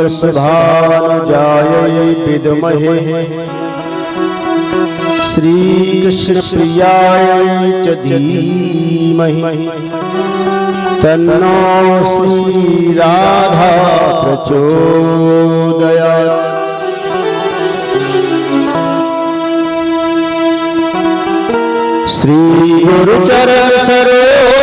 वृषभानुजायै विद्महे श्रीकृष्ण प्रियायै च धीमहि तन्नो श्रीराधा प्रचोदयात्। श्री गुरुचरण सरोज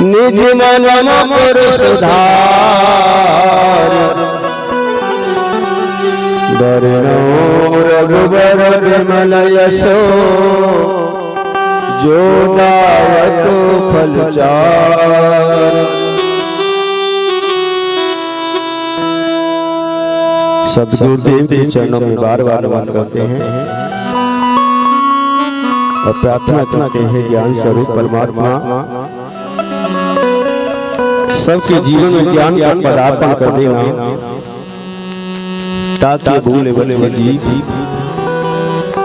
निज मन मुकुर सुधार वरणो रघुबर विमल यशो जो दायक फलचार। सद्गुरुदेव के चरणों में बार बार नमन करते हैं और प्रार्थना करते हैं ज्ञान स्वरूप परमात्मा सबके जीवन में ज्ञान का पदार्पण कर देना, ताकि भूले भले जीव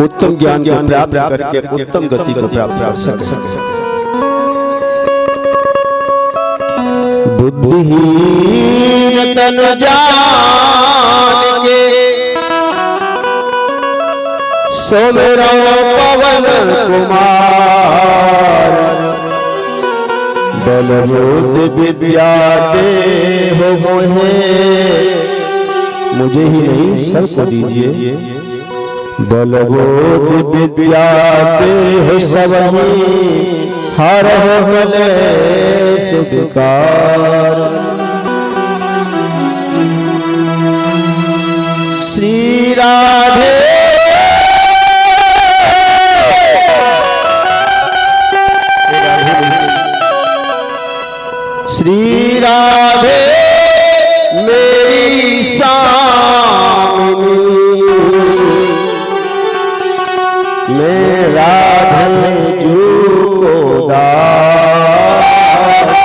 उत्तम ज्ञान को प्राप्त करके उत्तम गति को प्राप्त कर सके। बुद्धिहीन तनु जान के सोमेरा पवन कुमार बल बुद्धि विद्या देहो मोहे। मुझे ही नहीं सबको दीजिए बल बुद्धि विद्या देहो सबहि हरहु क्लेश विकार। श्री राधे श्री राधे मेरी स्वामिनी मैं राधे जू को दास।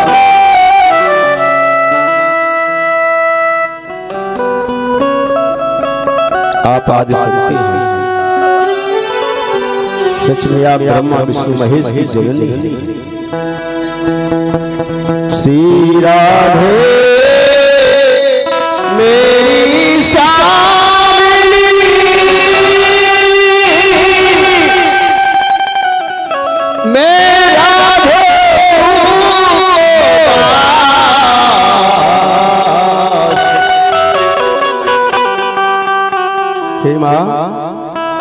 आप आदि शक्ति हैं, सच में आप ब्रह्मा विष्णु महेश की जननी। श्री राधे मेरी स्वामिनी मैं राधे दास। हे माँ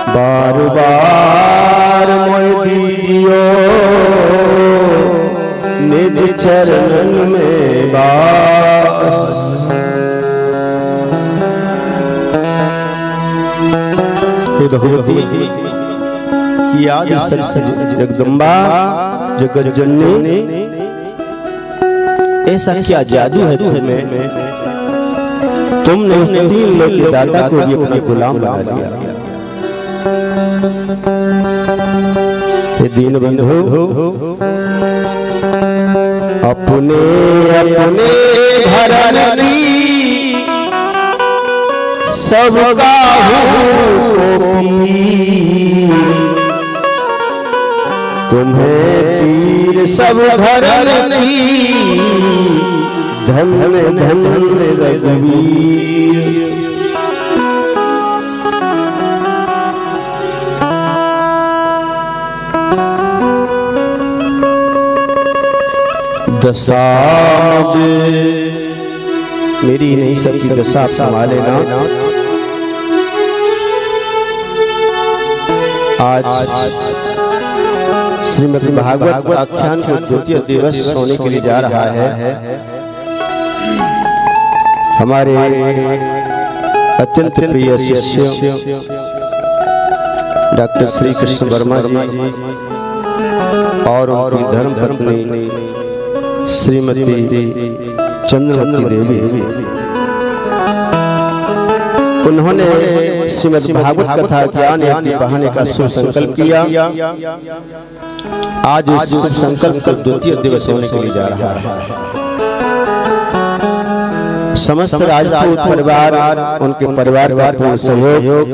बार बार मोहि दीजियो निज चरणन में बास। हे भगवती की आदि शक्ति जगदम्बा जगत जननी, ऐसा क्या जादू है तुम्हें, तुमने उस तीन लोक के दाता को भी अपना गुलाम बना लिया। हे दीन बंधु अपने अपने भरन की सबका पीर, तुम्हें पीर सब धरन की धन धन रघुवीर। दशा मेरी नहीं सबकी दशा आप संभालेना। आज श्रीमद् भागवत आख्यान को द्वितीय दिवस होने के लिए जा रहा है। हमारे अत्यंत प्रिय शिष्य डॉक्टर श्री कृष्ण वर्मा जी और उनकी धर्म पत्नी श्रीमती चंद्रमती देवी, उन्होंने श्रीमद् भागवत कथा ज्ञान यज्ञ बहाने का शुभ संकल्प किया। आज इस शुभ संकल्प को द्वितीय दिवस होने के लिए जा रहा है। समस्त राजपूत परिवार, उनके परिवार का पूर्ण सहयोग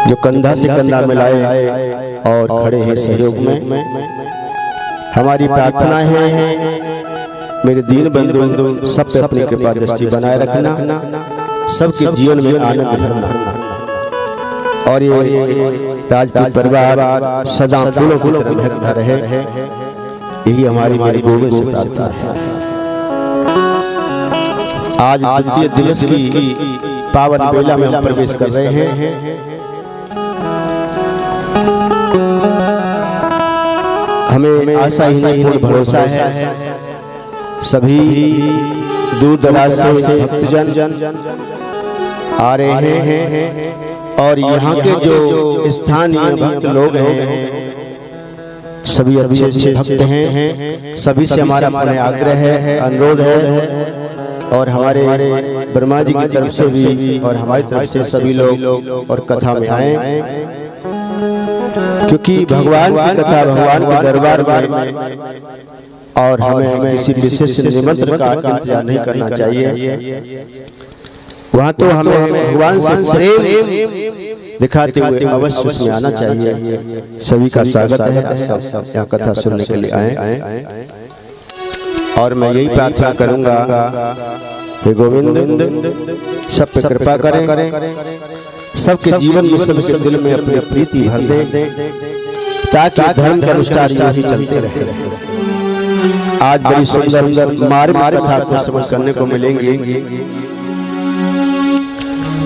जो कंधा से कंधा मिलाए और खड़े हैं सहयोग में, हमारी प्रार्थना है मेरे दीन बंधु सब पे अपनी कृपा दृष्टि बनाए रखना, सबके जीवन में आनंद भरना, और ये राजपूत परिवार सदा फूलों की तरह महकता रहे, यही हमारी मेरी गोविंद से प्रार्थना है। आज द्वितीय दिवस की पावन बेला में हम प्रवेश कर रहे हैं। हमें आशा ही नहीं पूर्ण भरोसा है, सभी दूर दराज से भक्तजन आ रहे हैं और यहाँ के जो स्थानीय भक्त लोग हैं सभी अच्छे अच्छे भक्त हैं। सभी से हमारा अपने आग्रह है, अनुरोध है, और हमारे ब्रह्मा जी की तरफ से भी और हमारी तरफ से सभी लोग और कथा में आए, क्योंकि भगवान की कथा भगवान के दरबार में, और हमें किसी विशेष निमंत्रण का इंतजार नहीं करना चाहिए। वहाँ तो हमें भगवान से प्रेम दिखाते हुए अवश्य उसमें आना चाहिए। सभी का स्वागत है, सब यहाँ कथा सुनने के लिए आए, और मैं यही प्रार्थना करूंगा हे गोविंद सब पे कृपा करें, सबके जीवन में सबके दिल में अपनी प्रीति भर दें, ताकि धर्म के अनुसार यही चलते रहे। आज बड़ी सुंदर मार्मिक कथा को समझ करने को मिलेंगी,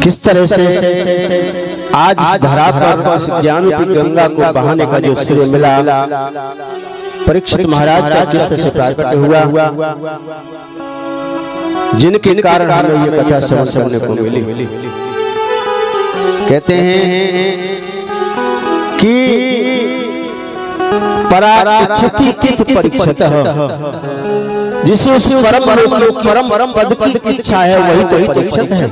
किस तरह से आज इस धरा पर ज्ञान की गंगा को बहाने का जो श्रेय मिला परीक्षित महाराज का किस तरह से प्राकट हुआ, जिनके कारण हमें ये कथा समझ करने को मिली। कहते हैं कि पराक्षति इति परीक्षितः, जिसे उस परम पद की इच्छा है वही तो परीक्षित है।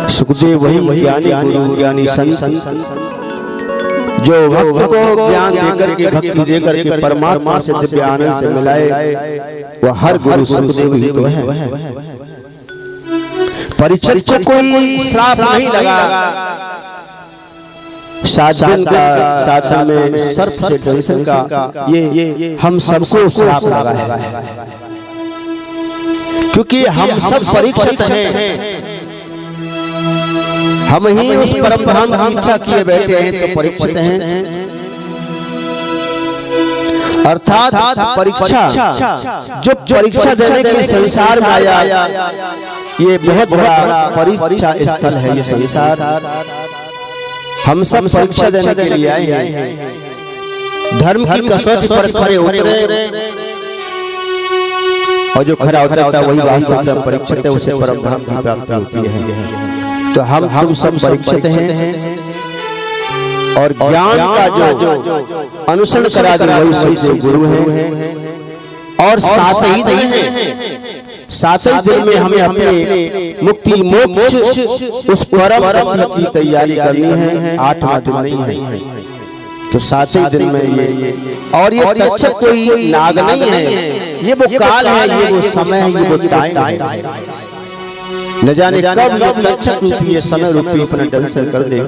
सुखदेव वही ज्ञानी गुरु ज्ञानी संत जो भक्त को ज्ञान देकर के भक्ति देकर के परमात्मा से दिव्य आनंद से मिलाए, वह हर गुरु सुखदेव ही तो है। परीक्षित को कोई श्राप नहीं लगा, साधन का साधन में सर्प से दर्शन का ये हम सबको श्राप लगा है, क्योंकि हम सब परीक्षित हैं। हम ही उस परम धाम की इच्छा किए बैठे हैं तो परीक्षित हैं, अर्थात परीक्षा जो परीक्षा देने के संसार में आया, ये बहुत बड़ा परीक्षा स्थल है। ये संसार हम सब परीक्षा देने के लिए आए हैं, धर्म की कसौटी पर खड़े उतरे, और जो खरा उतरता वही वास्तव में परीक्षित है, उसे परम धाम की प्राप्ति होती है। तो हम सब परीक्षित हैं, और ज्ञान का जो अनुसरण करा दे वही सबसे गुरु हैं, और साथ ही नहीं है, साथ ही दिन में हमें अपने मुक्ति मोक्ष उस परम पद की तैयारी करनी है। 8वां दिन नहीं है, तो 7वें दिन में ये, और ये तक्षक कोई नाग नहीं है, ये वो काल है, ये वो समय है, ये वो टाइम है। न जाने कब ये तक्षक रूपी ये समय रूपी अपना दर्शन कर दे,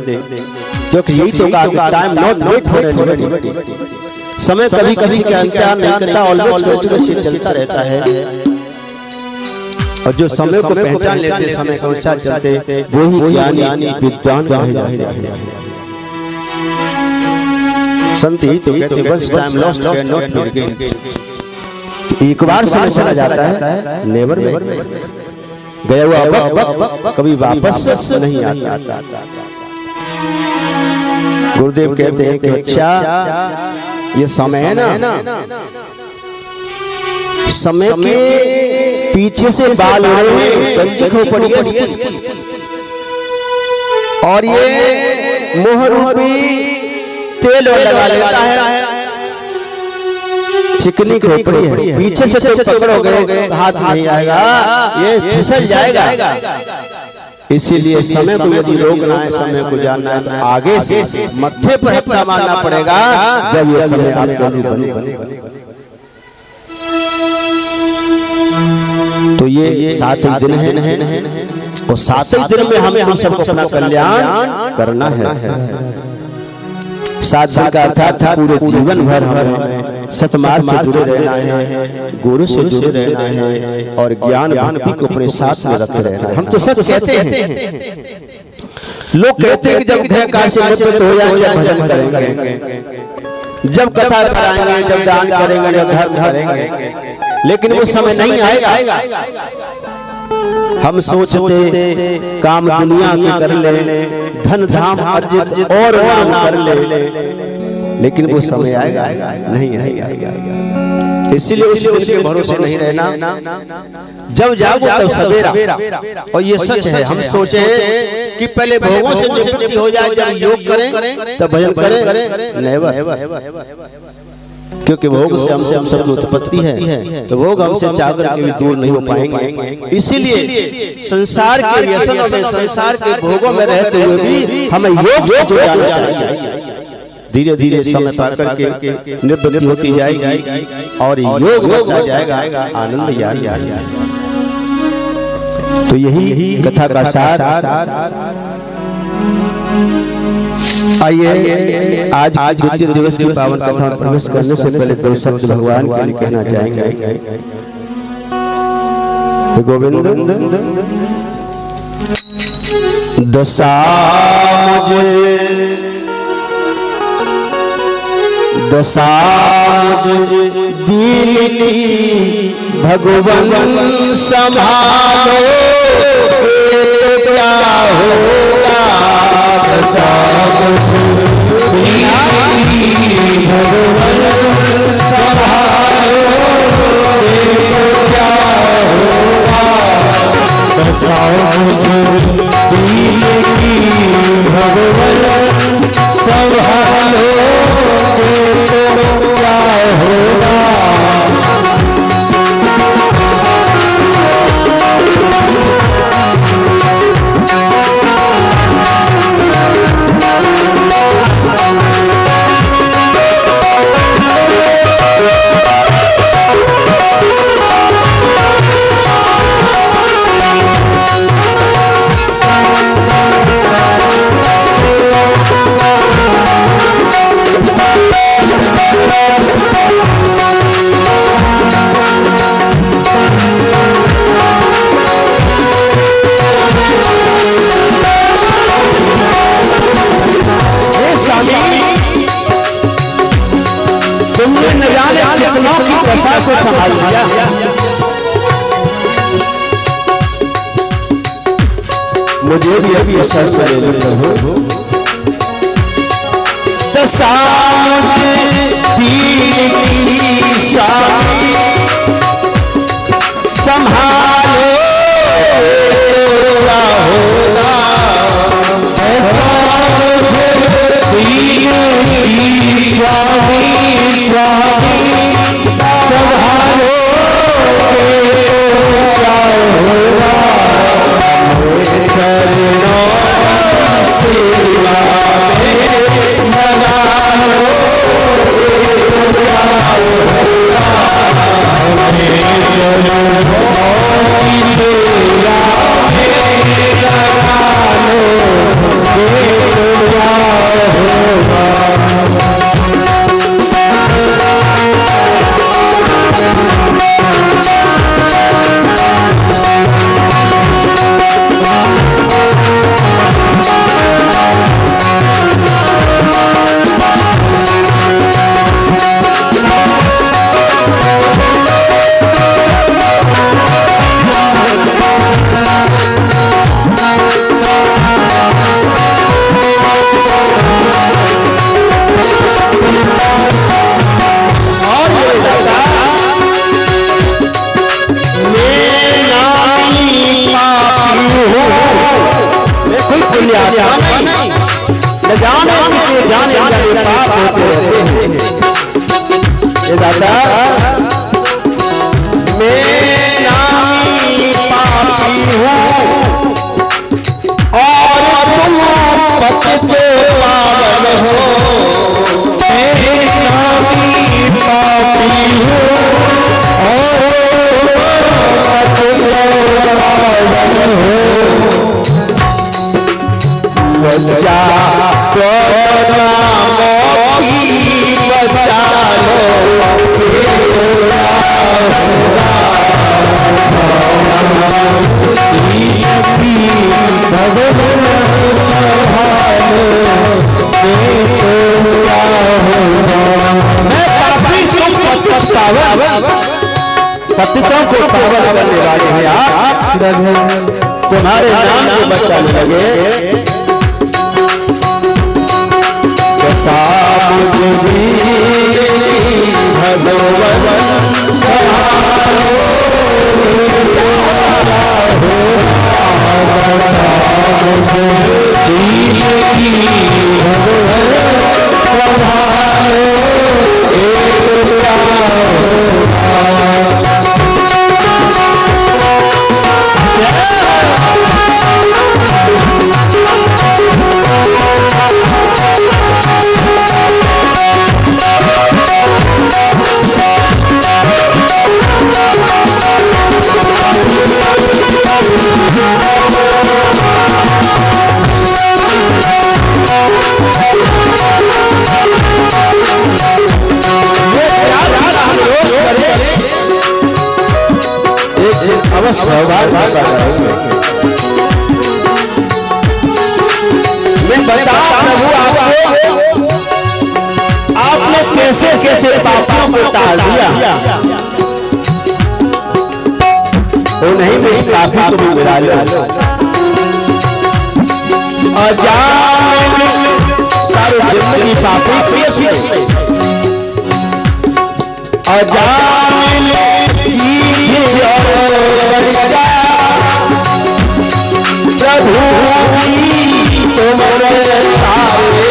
क्योंकि यही तो कहा कि time not wait for anybody, समय कभी किसी का इंतजार नहीं करता, ऑलवेज चलता रहता है। और जो समय को पहचान लेते, समय के अनुसार चलते, वो ही ज्ञानी विद्वान कहे जाते हैं। संत ही तो कहते हैं बस time lost can not be regained. एक बार समय चला जाता है, नेवर गया हुआ वक्त कभी वापस नहीं आता। गुरुदेव कहते हैं कि अच्छा ये समय है ना, समय के पीछे से बाल उड़े हुए गंजी खो पड़ी है, और ये मोह रूपी तेल लगा लेता है, चिकनी खोपड़ी है, पीछे से तो पकड़ोगे हाथ नहीं आएगा, ये फिसल जाएगा। इसीलिए समय को यदि रोकना है, समय को जानना है, तो आगे से मत्थे पर हत्था मारना पड़ेगा जब ये समय आपके लिए बने। तो ये 7 दिन है, और 7 दिन में हमें हम सबको अपना कल्याण करना है। साधन का अर्थात पूरे जीवन भर हमें सतमार्ग से जुड़े रहना है, गुरु से जुड़े रहना है और ज्ञान भक्ति को अपने साथ में रखे रहना है। हम तो सच कहते हैं, लोग कहते हैं कि जब घर का से निवृत्त हो जाएंगे भजन करेंगे, जब कथा कराएंगे, जब दान करेंगे, जब धर्म करेंगे, लेकिन वो समय नहीं आएगा। हम सोचते काम दुनिया के कर ले, धन धाम अर्जित और नाम कर ले, लेकिन वो समय आएगा नहीं आएगा। इसलिए उस दिन के भरोसे नहीं रहना, जब जागो तब सवेरा। और ये सच है, हम सोचे कि पहले भोगों से निवृत्ति हो जाए, जब योग करें तब भजन करें, नेवर। क्योंकि भोग से हम सबकी उत्पत्ति है, तो भोग हमसे चाहकर के भी दूर नहीं हो पाएंगे। इसीलिए संसार के व्यसनों में, संसार के भोगों में रहते हुए भी हमें योग से जुड़ जाना चाहिए। धीरे धीरे समय पार करके निवृत्ति होती जाएगी और योग बढ़ता जाएगा, आनंद यानी। तो यही कथा का सार। आइए आज द्वितीय दिवस की पावन कथा में प्रवेश करने से पहले दो शब्द भगवान के लिए कहना चाहेंगे। गोविंद दशा मुझे दीन की भगवान संभालो, क्या होगा दशा भगवान संभालो, क्या होगा दशा दीन की भगवान संभालो, क्या होगा। तुमने न जाने कितनों की दशा को संभाल लिया। मुझे भी अभी असर से हो दशा दीन की स्वामी संभालो, क्या होगा ऐसा मुझे दीन की स्वामी संभालो, क्या होगा चरणों सेवा में लगा लो, क्या होगा चरणों की सेवा में लगा लो, क्या होगा। जा भगवान संभालो देखो क्या होगा। मैं पापी तुम पतित पावन, पतितों को पावन करने वाले हैं आप, तुम्हारे नाम को बचाने लगे। भगवान संभालो मैं बताऊं प्रभु आपको, आपने कैसे कैसे पापों को टाल दिया। वो नहीं मैं इस पापी को भी मिला लो। अजान सारी जिंदगी पापी पेश में अजान प्रभु तुम्हारे तारे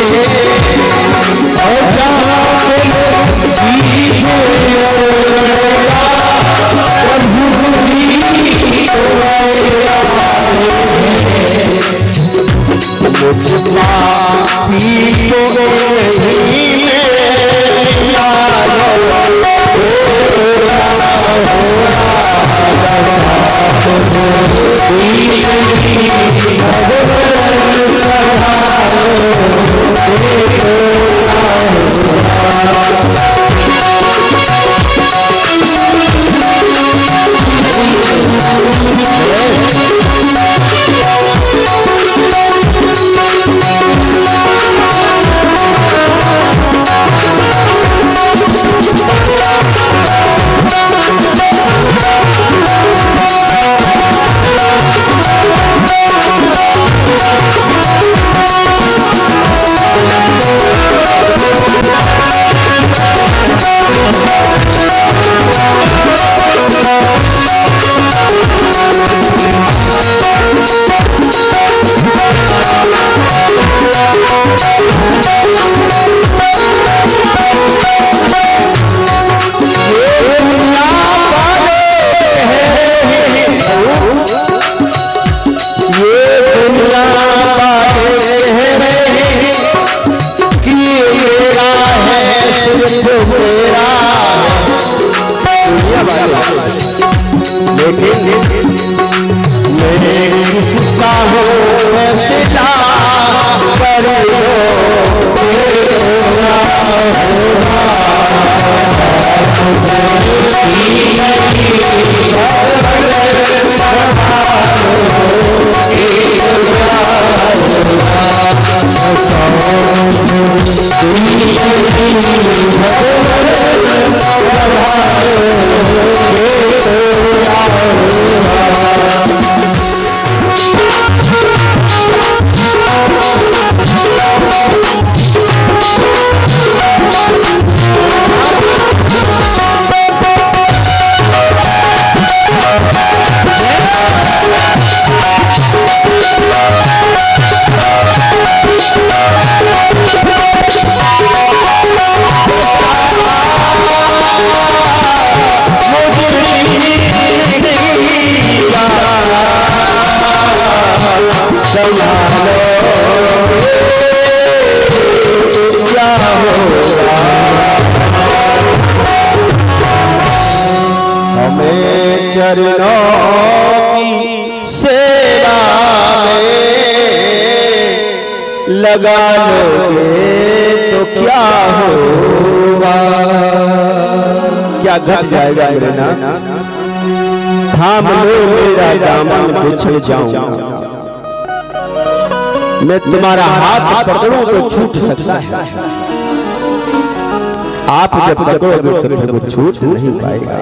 लगा लोगे तो क्या होगा, क्या घट जाएगा मेरे नाम। थाम लो मेरा दामन बिछड़ जाऊं, मैं तुम्हारा हाथ पकड़ूं तो छूट सकता है, आप जब पकड़ोगे तो फिर वो छूट नहीं पाएगा।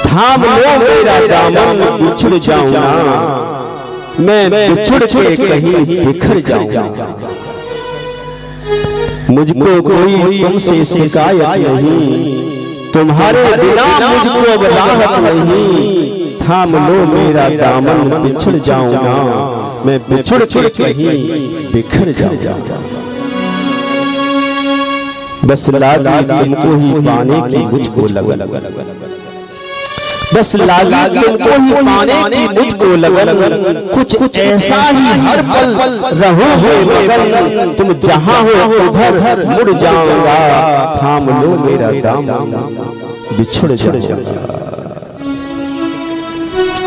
थाम लो मेरा दामन बिछड़ जाऊं ना, मैं बिछड़ के कहीं बिखर जाऊंगा। मुझको कोई तुमसे शिकायत नहीं, तुम्हारे बिना मुझको अब राहत नहीं। थाम लो मेरा दामन बिछड़ जाऊं ना, मैं बिछड़ के कहीं बिखर जाऊंगा। बस लागी तुमको ही पाने की मुझको लगन, बस लागी तुमको ही पाने की मुझको लगन, कुछ ऐसा ही हर पल रहो मगन, तुम जहां हो उधर मुड़ जाऊंगा। थाम लो मेरा दामन बिछड़ जाऊंगा।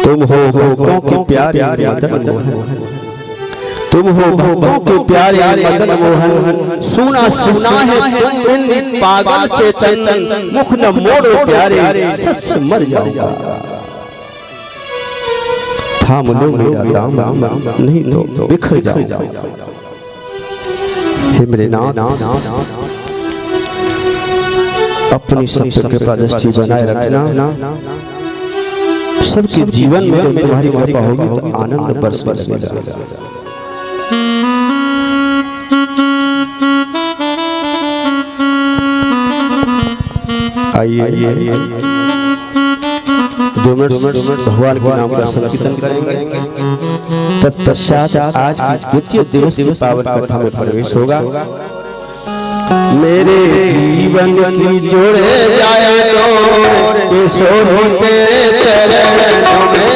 तुम हो भक्तों के प्यारे मदन मोहन, तुम हो भक्तों के प्यारे मदन मोहन, सुना सुना है तुम इन पागल चेतन, मुख न मोड़ो प्यारे सच मर जाऊंगा। थाम लो मेरा दामन नहीं तो बिखर जाऊंगा। हे मेरे नाथ, अपनी सब कृपा दृष्टि बनाए रखना। सबके जीवन में जब तुम्हारी कृपा होगी तो आनंद बरसने लगेगा। आइए 2 मिनट भगवान के नाम का संकीर्तन करेंगे। तत्पश्चात आज की द्वितीय दिवस की पावन कथा में प्रवेश होगा। मेरे जीवन की जोड़े जाए तो किशोर तेरे चरणों में,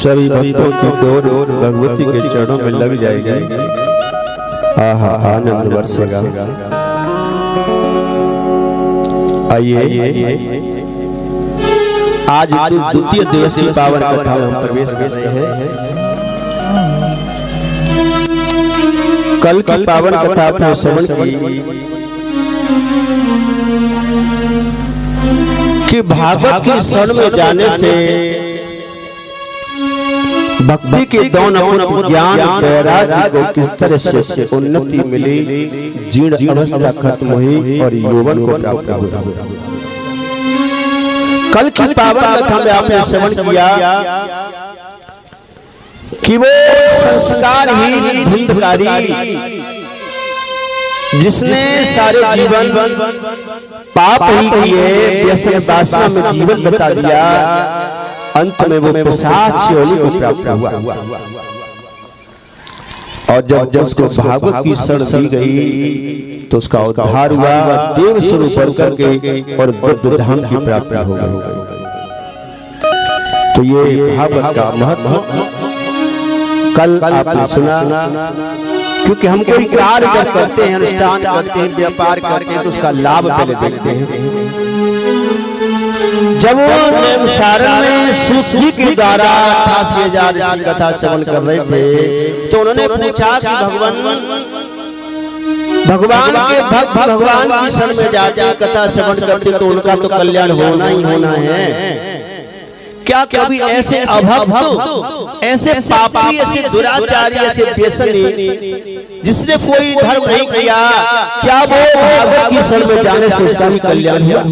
सभी भक्तों की डोर भगवती के चरणों में लग जाएगी। आहा आनंद बरसेगा। आइए आज द्वितीय दिवस की पावन कथा में हम प्रवेश कर रहे हैं। कल की पावन कथा आपने श्रवण की कि भागवत के शरण में जाने से भक्ति के दौन ज्ञान वैराग्य को किस तरह से उन्नति मिली, जीर्ण अवस्था खत्म हुई और यौवन को प्राप्त हुआ। कल की पावन कथा में आपने श्रवण किया कि वो संस्कारहीन धुंधकारी जिसने सारे जीवन पाप ही किए, व्यसन वासना में जीवन बता दिया, अंत में वो प्रसाद से होली को प्राप्त हुआ। और जब उसको भागवत की शरण दी गई तो उसका उद्धार हुआ, देव स्वरूप बनकर के और दिव्य धाम की प्राप्ति हो गई। तो ये भागवत का महत्व कल आपने सुना, क्योंकि हम कोई कार्य जब करते हैं, अनुष्ठान करते हैं, व्यापार करते हैं, तो उसका लाभ पहले देखते हैं। जब वो नैमिषारण्य में सूत जी के द्वारा 88,000 ऋषि कथा श्रवण कर रहे थे, तो उन्होंने पूछा कि भगवान के भक्त भगवान की शरण में जाते, कथा श्रवण करते, तो उनका तो कल्याण होना ही होना है। क्या कभी ऐसे अभक्त, ऐसे पापी, ऐसे दुराचारी, ऐसे व्यसनी जिसने कोई धर्म नहीं किया, क्या वो भागवत की शरण में जाने से उसका भी कल्याण हुआ?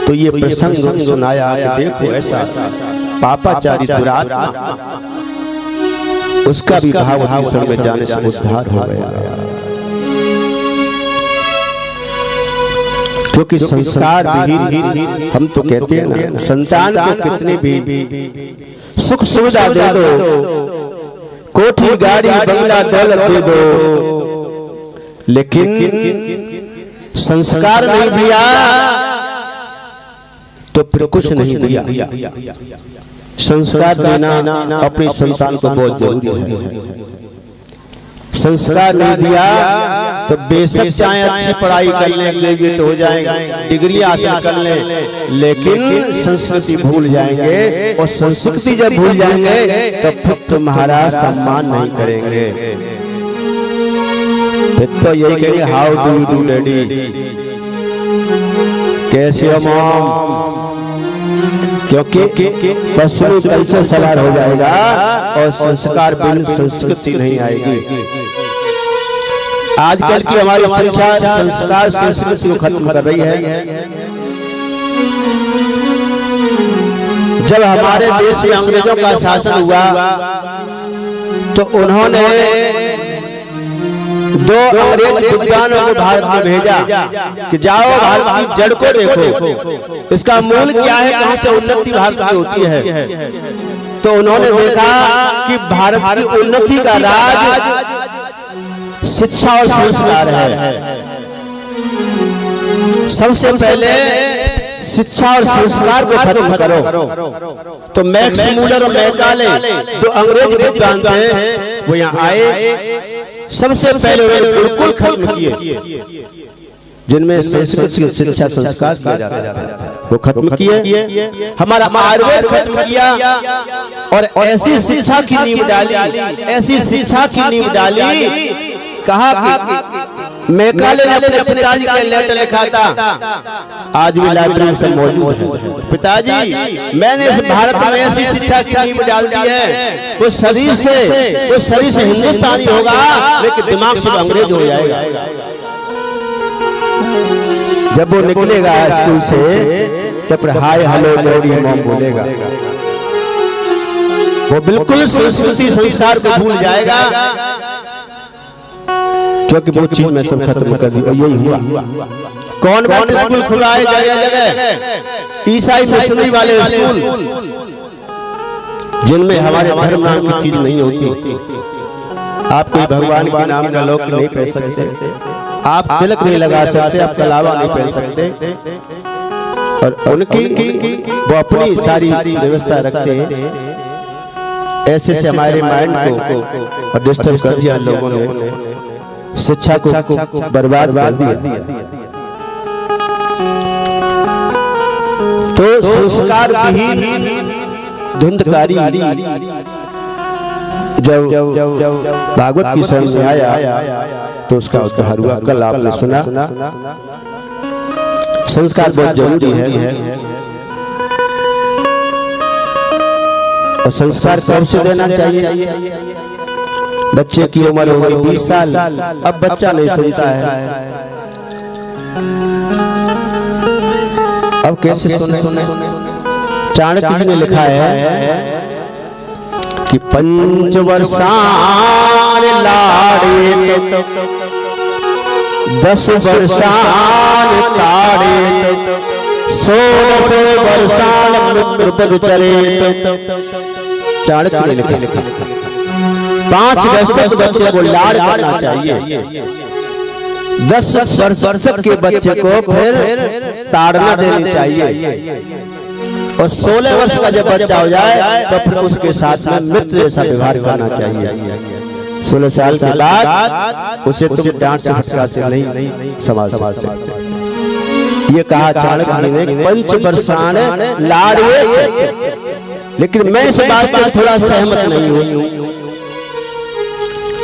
तो ये प्रसंग सुनाया कि देखो ऐसा पापाचारी दुरात्मा, उसका भी भागवत की शरण में जाने से उद्धार हो गया। क्योंकि संस्कार विहीन, हम तो कहते हैं ना, संतान को कितने भी सुख सुविधा दे दो, कोठी गाड़ी बंगला दौलत दे दो, लेकिन संस्कार नहीं दिया तो फिर कुछ नहीं दिया। संस्कार देना अपनी संतान को बहुत जरूरी है। संस्कार नहीं दिया तो बेशक चाहे अच्छी पढ़ाई कर ले, ग्रेजुएट हो जाएंगे, डिग्री हासिल कर ले, लेकिन संस्कृति भूल जाएंगे, और संस्कृति जब भूल जाएंगे तो फिर तुम्हारा सम्मान नहीं करेंगे। फिर तो यही कहेंगे, how do you do daddy, कैसे हो मॉम, क्योंकि पश्चिमी कल्चर सवार हो जाएगा और संस्कार बिन संस्कृति नहीं आएगी। आजकल की हमारी शिक्षा संस्कार संस्कृति को खत्म कर रही है। जब हमारे देश में अंग्रेजों का शासन हुआ तो उन्होंने 2 अंग्रेज विद्वानों को भारत में भेजा कि जाओ भारत की जड़ को देखो, इसका मूल क्या है, कहां से उन्नति भारत की होती है। तो उन्होंने देखा कि भारत की उन्नति का राज शिक्षा और संस्कार है। सबसे पहले शिक्षा और संस्कार को खत्म करो। तो मैक्स मूलर और मैकाले, 2 अंग्रेज विद्वान थे, वो यहाँ आए, सबसे पहले उन्होंने बिल्कुल खत्म किए जिनमें संस्कृति और शिक्षा संस्कार किया जाता था, वो खत्म किए। हमारा आयुर्वेद खत्म किया और ऐसी शिक्षा की नींव डाली, ऐसी शिक्षा की नींव डाली। कहा कि मैकाले ने अपने पिताजी के लेटर लिखा था, आज भी लाइब्रेरी में मौजूद है, पिताजी मैंने इस भारत में ऐसी शिक्षा की नींव डाल दी है, वो शरीर से हिंदुस्तानी होगा, लेकिन दिमाग से अंग्रेज हो जाएगा। जब वो निकलेगा स्कूल से तो फिर हाय हेलो डैडी मॉम बोलेगा, वो बिल्कुल संस्कृति संस्कार को भूल जाएगा, क्योंकि वो चीज में सब खत्म कर दी। और यही हुआ, कॉन्वेंट स्कूल खुला है जगह जगह, ईसाई मिशनरी वाले स्कूल, जिनमें हमारे धर्म नाम की चीज नहीं होती। आप कोई भगवान के नाम का लोक नहीं पहन सकते, आप तिलक नहीं लगा सकते, आप कलावा नहीं पहन सकते, और उनकी वो अपनी सारी व्यवस्था रखते हैं। ऐसे से हमारे माइंड को डिस्टर्ब कर दिया लोगों ने, शिक्षा को बर्बाद कर दिया। तो संस्कार विहीन धुंधकारी जब भागवत की शरण में आया तो उसका उद्धार हुआ। कल आपने सुना, संस्कार बहुत जरूरी है। और संस्कार कब से देना चाहिए? बच्चे की उम्र हो गई 20 साल, अब बच्चा नहीं सुनता है, अब कैसे सुने? चाणक्य जी ने लिखा है कि 5 वर्षान लाड़े 10 वर्षान ताड़े 16 वर्षान मित्रपद चले। चाणक्य ने लिखा 5 वर्ष तक बच्चे को लाड़ करना चाहिए, 10 वर्ष तक के बच्चे को फिर ताड़ना देनी चाहिए। और 16 वर्ष का जब बच्चा हो जाए तो फिर उसके साथ में मित्र जैसा व्यवहार करना चाहिए। 16 साल के बाद उसे तुम डांट से फटका से नहीं संभाल सकते। ये कहा चाणक्य ने, पंच वर्षाण लाड़िए। लेकिन मैं इस बात से थोड़ा सहमत नहीं हूं,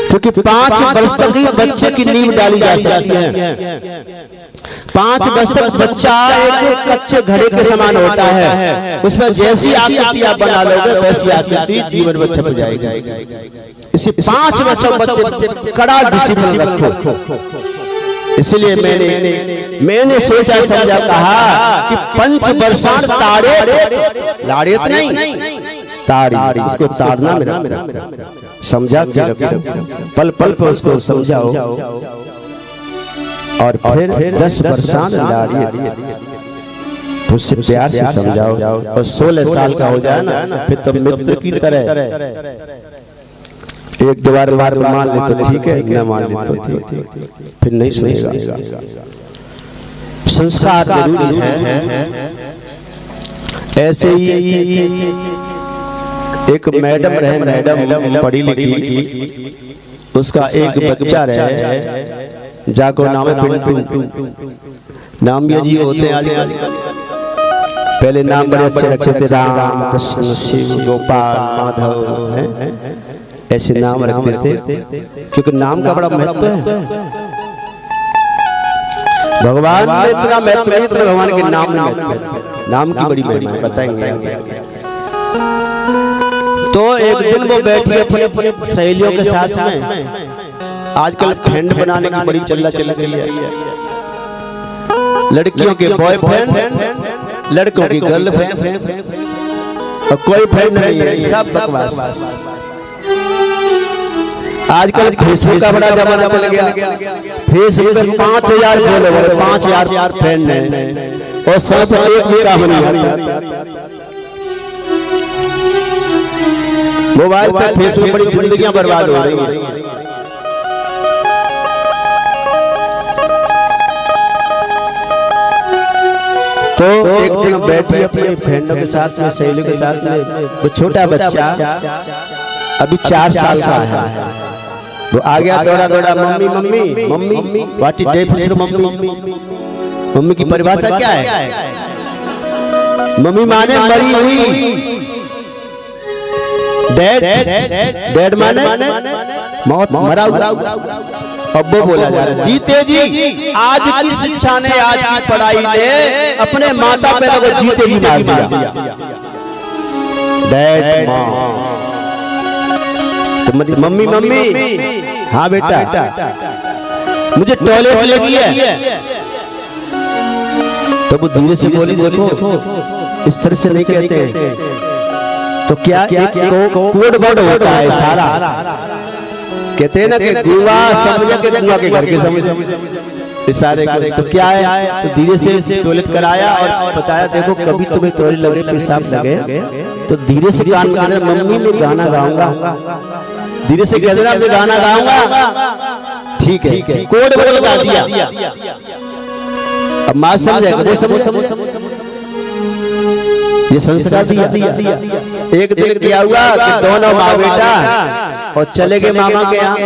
क्योंकि 5 वर्ष तक ही बच्चे की नींव डाली जा सकती है। 5 वर्ष तक बच्चा एक कच्चे घड़े के समान होता है, उसमें जैसी आकृति आप बना लोगे वैसी आकृति जीवन में छप जाएगी। इसी 5 वर्ष तक बच्चे कड़ा डिसिप्लिन रखो। इसलिए मैंने सोचा समझा कहा कि पंच वर्षाण ताड़े, लाड़े नहीं ताड़ी, उसको ताड़ना मेरा समझा के रखो, पल पल पर उसको समझाओ। और फिर 10 वर्षाण लाड़िए, उससे प्यार से समझाओ। और 16 साल का हो जाए ना, फिर तो मित्र की तरह एक दो बार मान ले तो ठीक है, न मान ले तो ठीक, फिर नहीं सुनेगा। संस्कार जरूरी है। ऐसे ही एक मैडम रहे, मैडम पढ़ी लिखी, उसका एक बच्चा रहे, जाको नाम है पिंटू। नाम भी अजीब होते हैं आजकल, पहले नाम बड़े अच्छे रखे थे, राम कृष्ण शिव गोपाल माधव है, ऐसे नाम रखते थे, क्योंकि नाम का बड़ा महत्व है। भगवान में इतना महत्व नहीं, इतना भगवान के नाम में महत्व है। नाम की बड़ी महिमा बताएंगे। तो एक दिन वो बैठी अपने सहेलियों के साथ में, आजकल फ्रेंड बनाने की बड़ी चल रही है, लड़कियों के बॉयफ्रेंड, लड़कों की गर्लफ्रेंड, और कोई फ्रेंड नहीं है, सब बकवास। आजकल फेसबुक का बड़ा जमाना चल गया, फेसबुक पे 5000 फॉलोवर, 5000 फ्रेंड हैं, और साथ एक भी काम नहीं आता। मोबाइल पे फेसबुक बड़ी जिंदगियां बर्बाद हो रही हैं। तो एक दिन बैठी अपने फ्रेंडों के साथ में, सहेलियों के साथ में, वो छोटा बच्चा अभी 4 साल का है, वो आ गया दौड़ा दौड़ा, mummy mummy mummy, what is definition mummy? Mummy की परिभाषा क्या है? मम्मी माने मरी हुई, डैड माने मौत, मरा हुआ। अब वो बोला जा रहा है, जीते जी आज की शिक्षा ने, आज की पढ़ाई ने अपने माता पिता को जीते जी मार दिया। डैड माँ, तो मम्मी मम्मी, हाँ बेटा मुझे टॉयलेट लगी है। तो वो धीरे से बोली, देखो इस तरह से नहीं कहते, तो क्या एक कोड वर्ड होता है सारा, कहते हैं ना कि गुआ समझ के गुआ के घर के समझ इशारे को, तो क्या है, तो धीरे से टॉयलेट कराया और बताया, देखो कभी तुम्हें टॉयलेट लगे, पेशाब लगे, तो धीरे से कान में कहना, मम्मी मैं गाना गाऊंगा, धीरे से कह देना मैं गाना गाऊंगा, ठीक है, कोड वर्ड बता दिया। अब माँ समझेगा, वो समझ ये संस्कार दिया। एक दिन क्या हुआ कि दोनों माँ बेटा और चले गए मामा के यहाँ,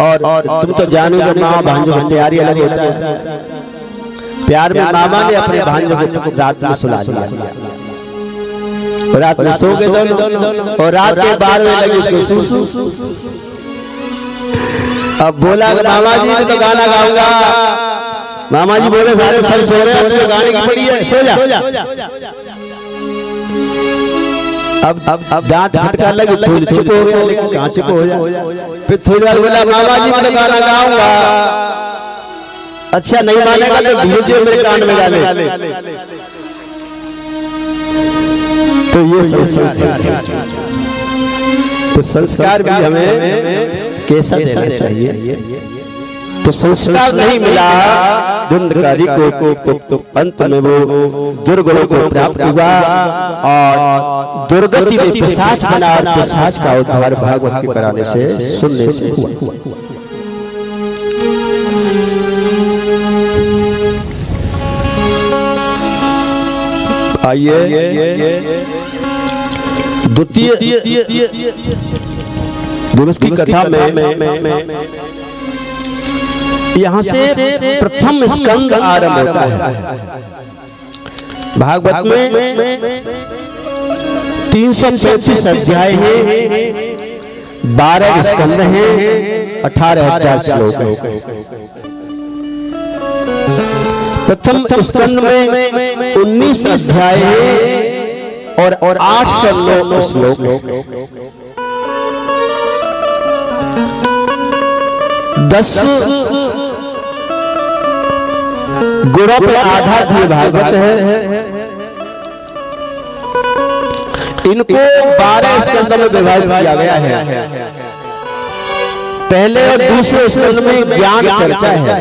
और तुम तो जानो कि माँ भांजो का प्यार ही अलग होता है। प्यार में मामा ने अपने भांजो को रात में सुला दिया, रात में सो गए दोनों, और रात के 12 बजे लगी उसको सुसु। अब बोला मामा जी मैं तो गाना गाऊंगा, मामा जी बोले सारे सब सो रहे हैं, तो गाने की पड़ी है, सो जा। अब दांत फटका लगी, थोड़ी चुप हो गया, लेकिन कहाँ चुप हो जाए। फिर थोड़ी देर बोला मामा जी मैं तो गाना गाऊंगा, अच्छा नहीं मानेगा तो धीरे धीरे मेरे कान में डाले। तो ये संस्कार, तो संस्कार भी हमें कैसा देना चाहिए? तो संस्कार नहीं मिला धुंधकारी को, तो अंत में वो दुर्गुणों को प्राप्त हुआ और दुर्गति में पिशाच बना, और पिशाच का उद्धार भागवत के कराने से, सुनने से हुआ। आइए द्वितीय दिवस की कथा में यहाँ से प्रथम स्कंद आरंभ होता है। भागवत में 335 अध्याय हैं, 12 स्कंद हैं, 18,000 श्लोक हैं। प्रथम स्कंद में 19 अध्याय हैं और 809 श्लोक हैं। 10 गुणों पे आधारित भागवत है। इनको 12 स्कंदों में विभाजित किया गया है। पहले और दूसरे स्कंद में ज्ञान चर्चा है,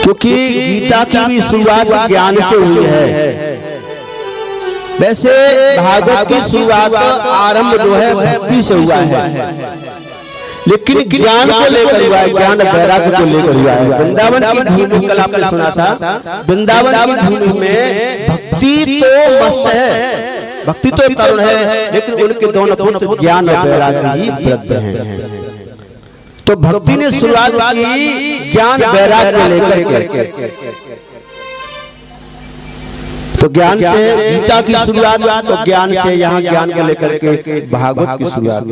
क्योंकि गीता की भी शुरुआत ज्ञान से हुई है। वैसे भागवत की शुरुआत आरंभ जो है भक्ति से हुआ है, लेकिन ज्ञान को लेकर हुआ है, ज्ञान वैराग्य को लेकर हुआ है। वृंदावन की भूमि, कल आपने सुना था, वृंदावन की भूमि में भक्ति तो मस्त है, भक्ति तो तरुण है, लेकिन उनके दोनों पुत्र ज्ञान और वैराग्य ही वृद्ध हैं। तो भक्ति ने शुरुआत की ज्ञान वैराग्य को लेकर के। तो ज्ञान से गीता की शुरुआत, तो ज्ञान से यहाँ ज्ञान को लेकर के भागवत की शुरुआत।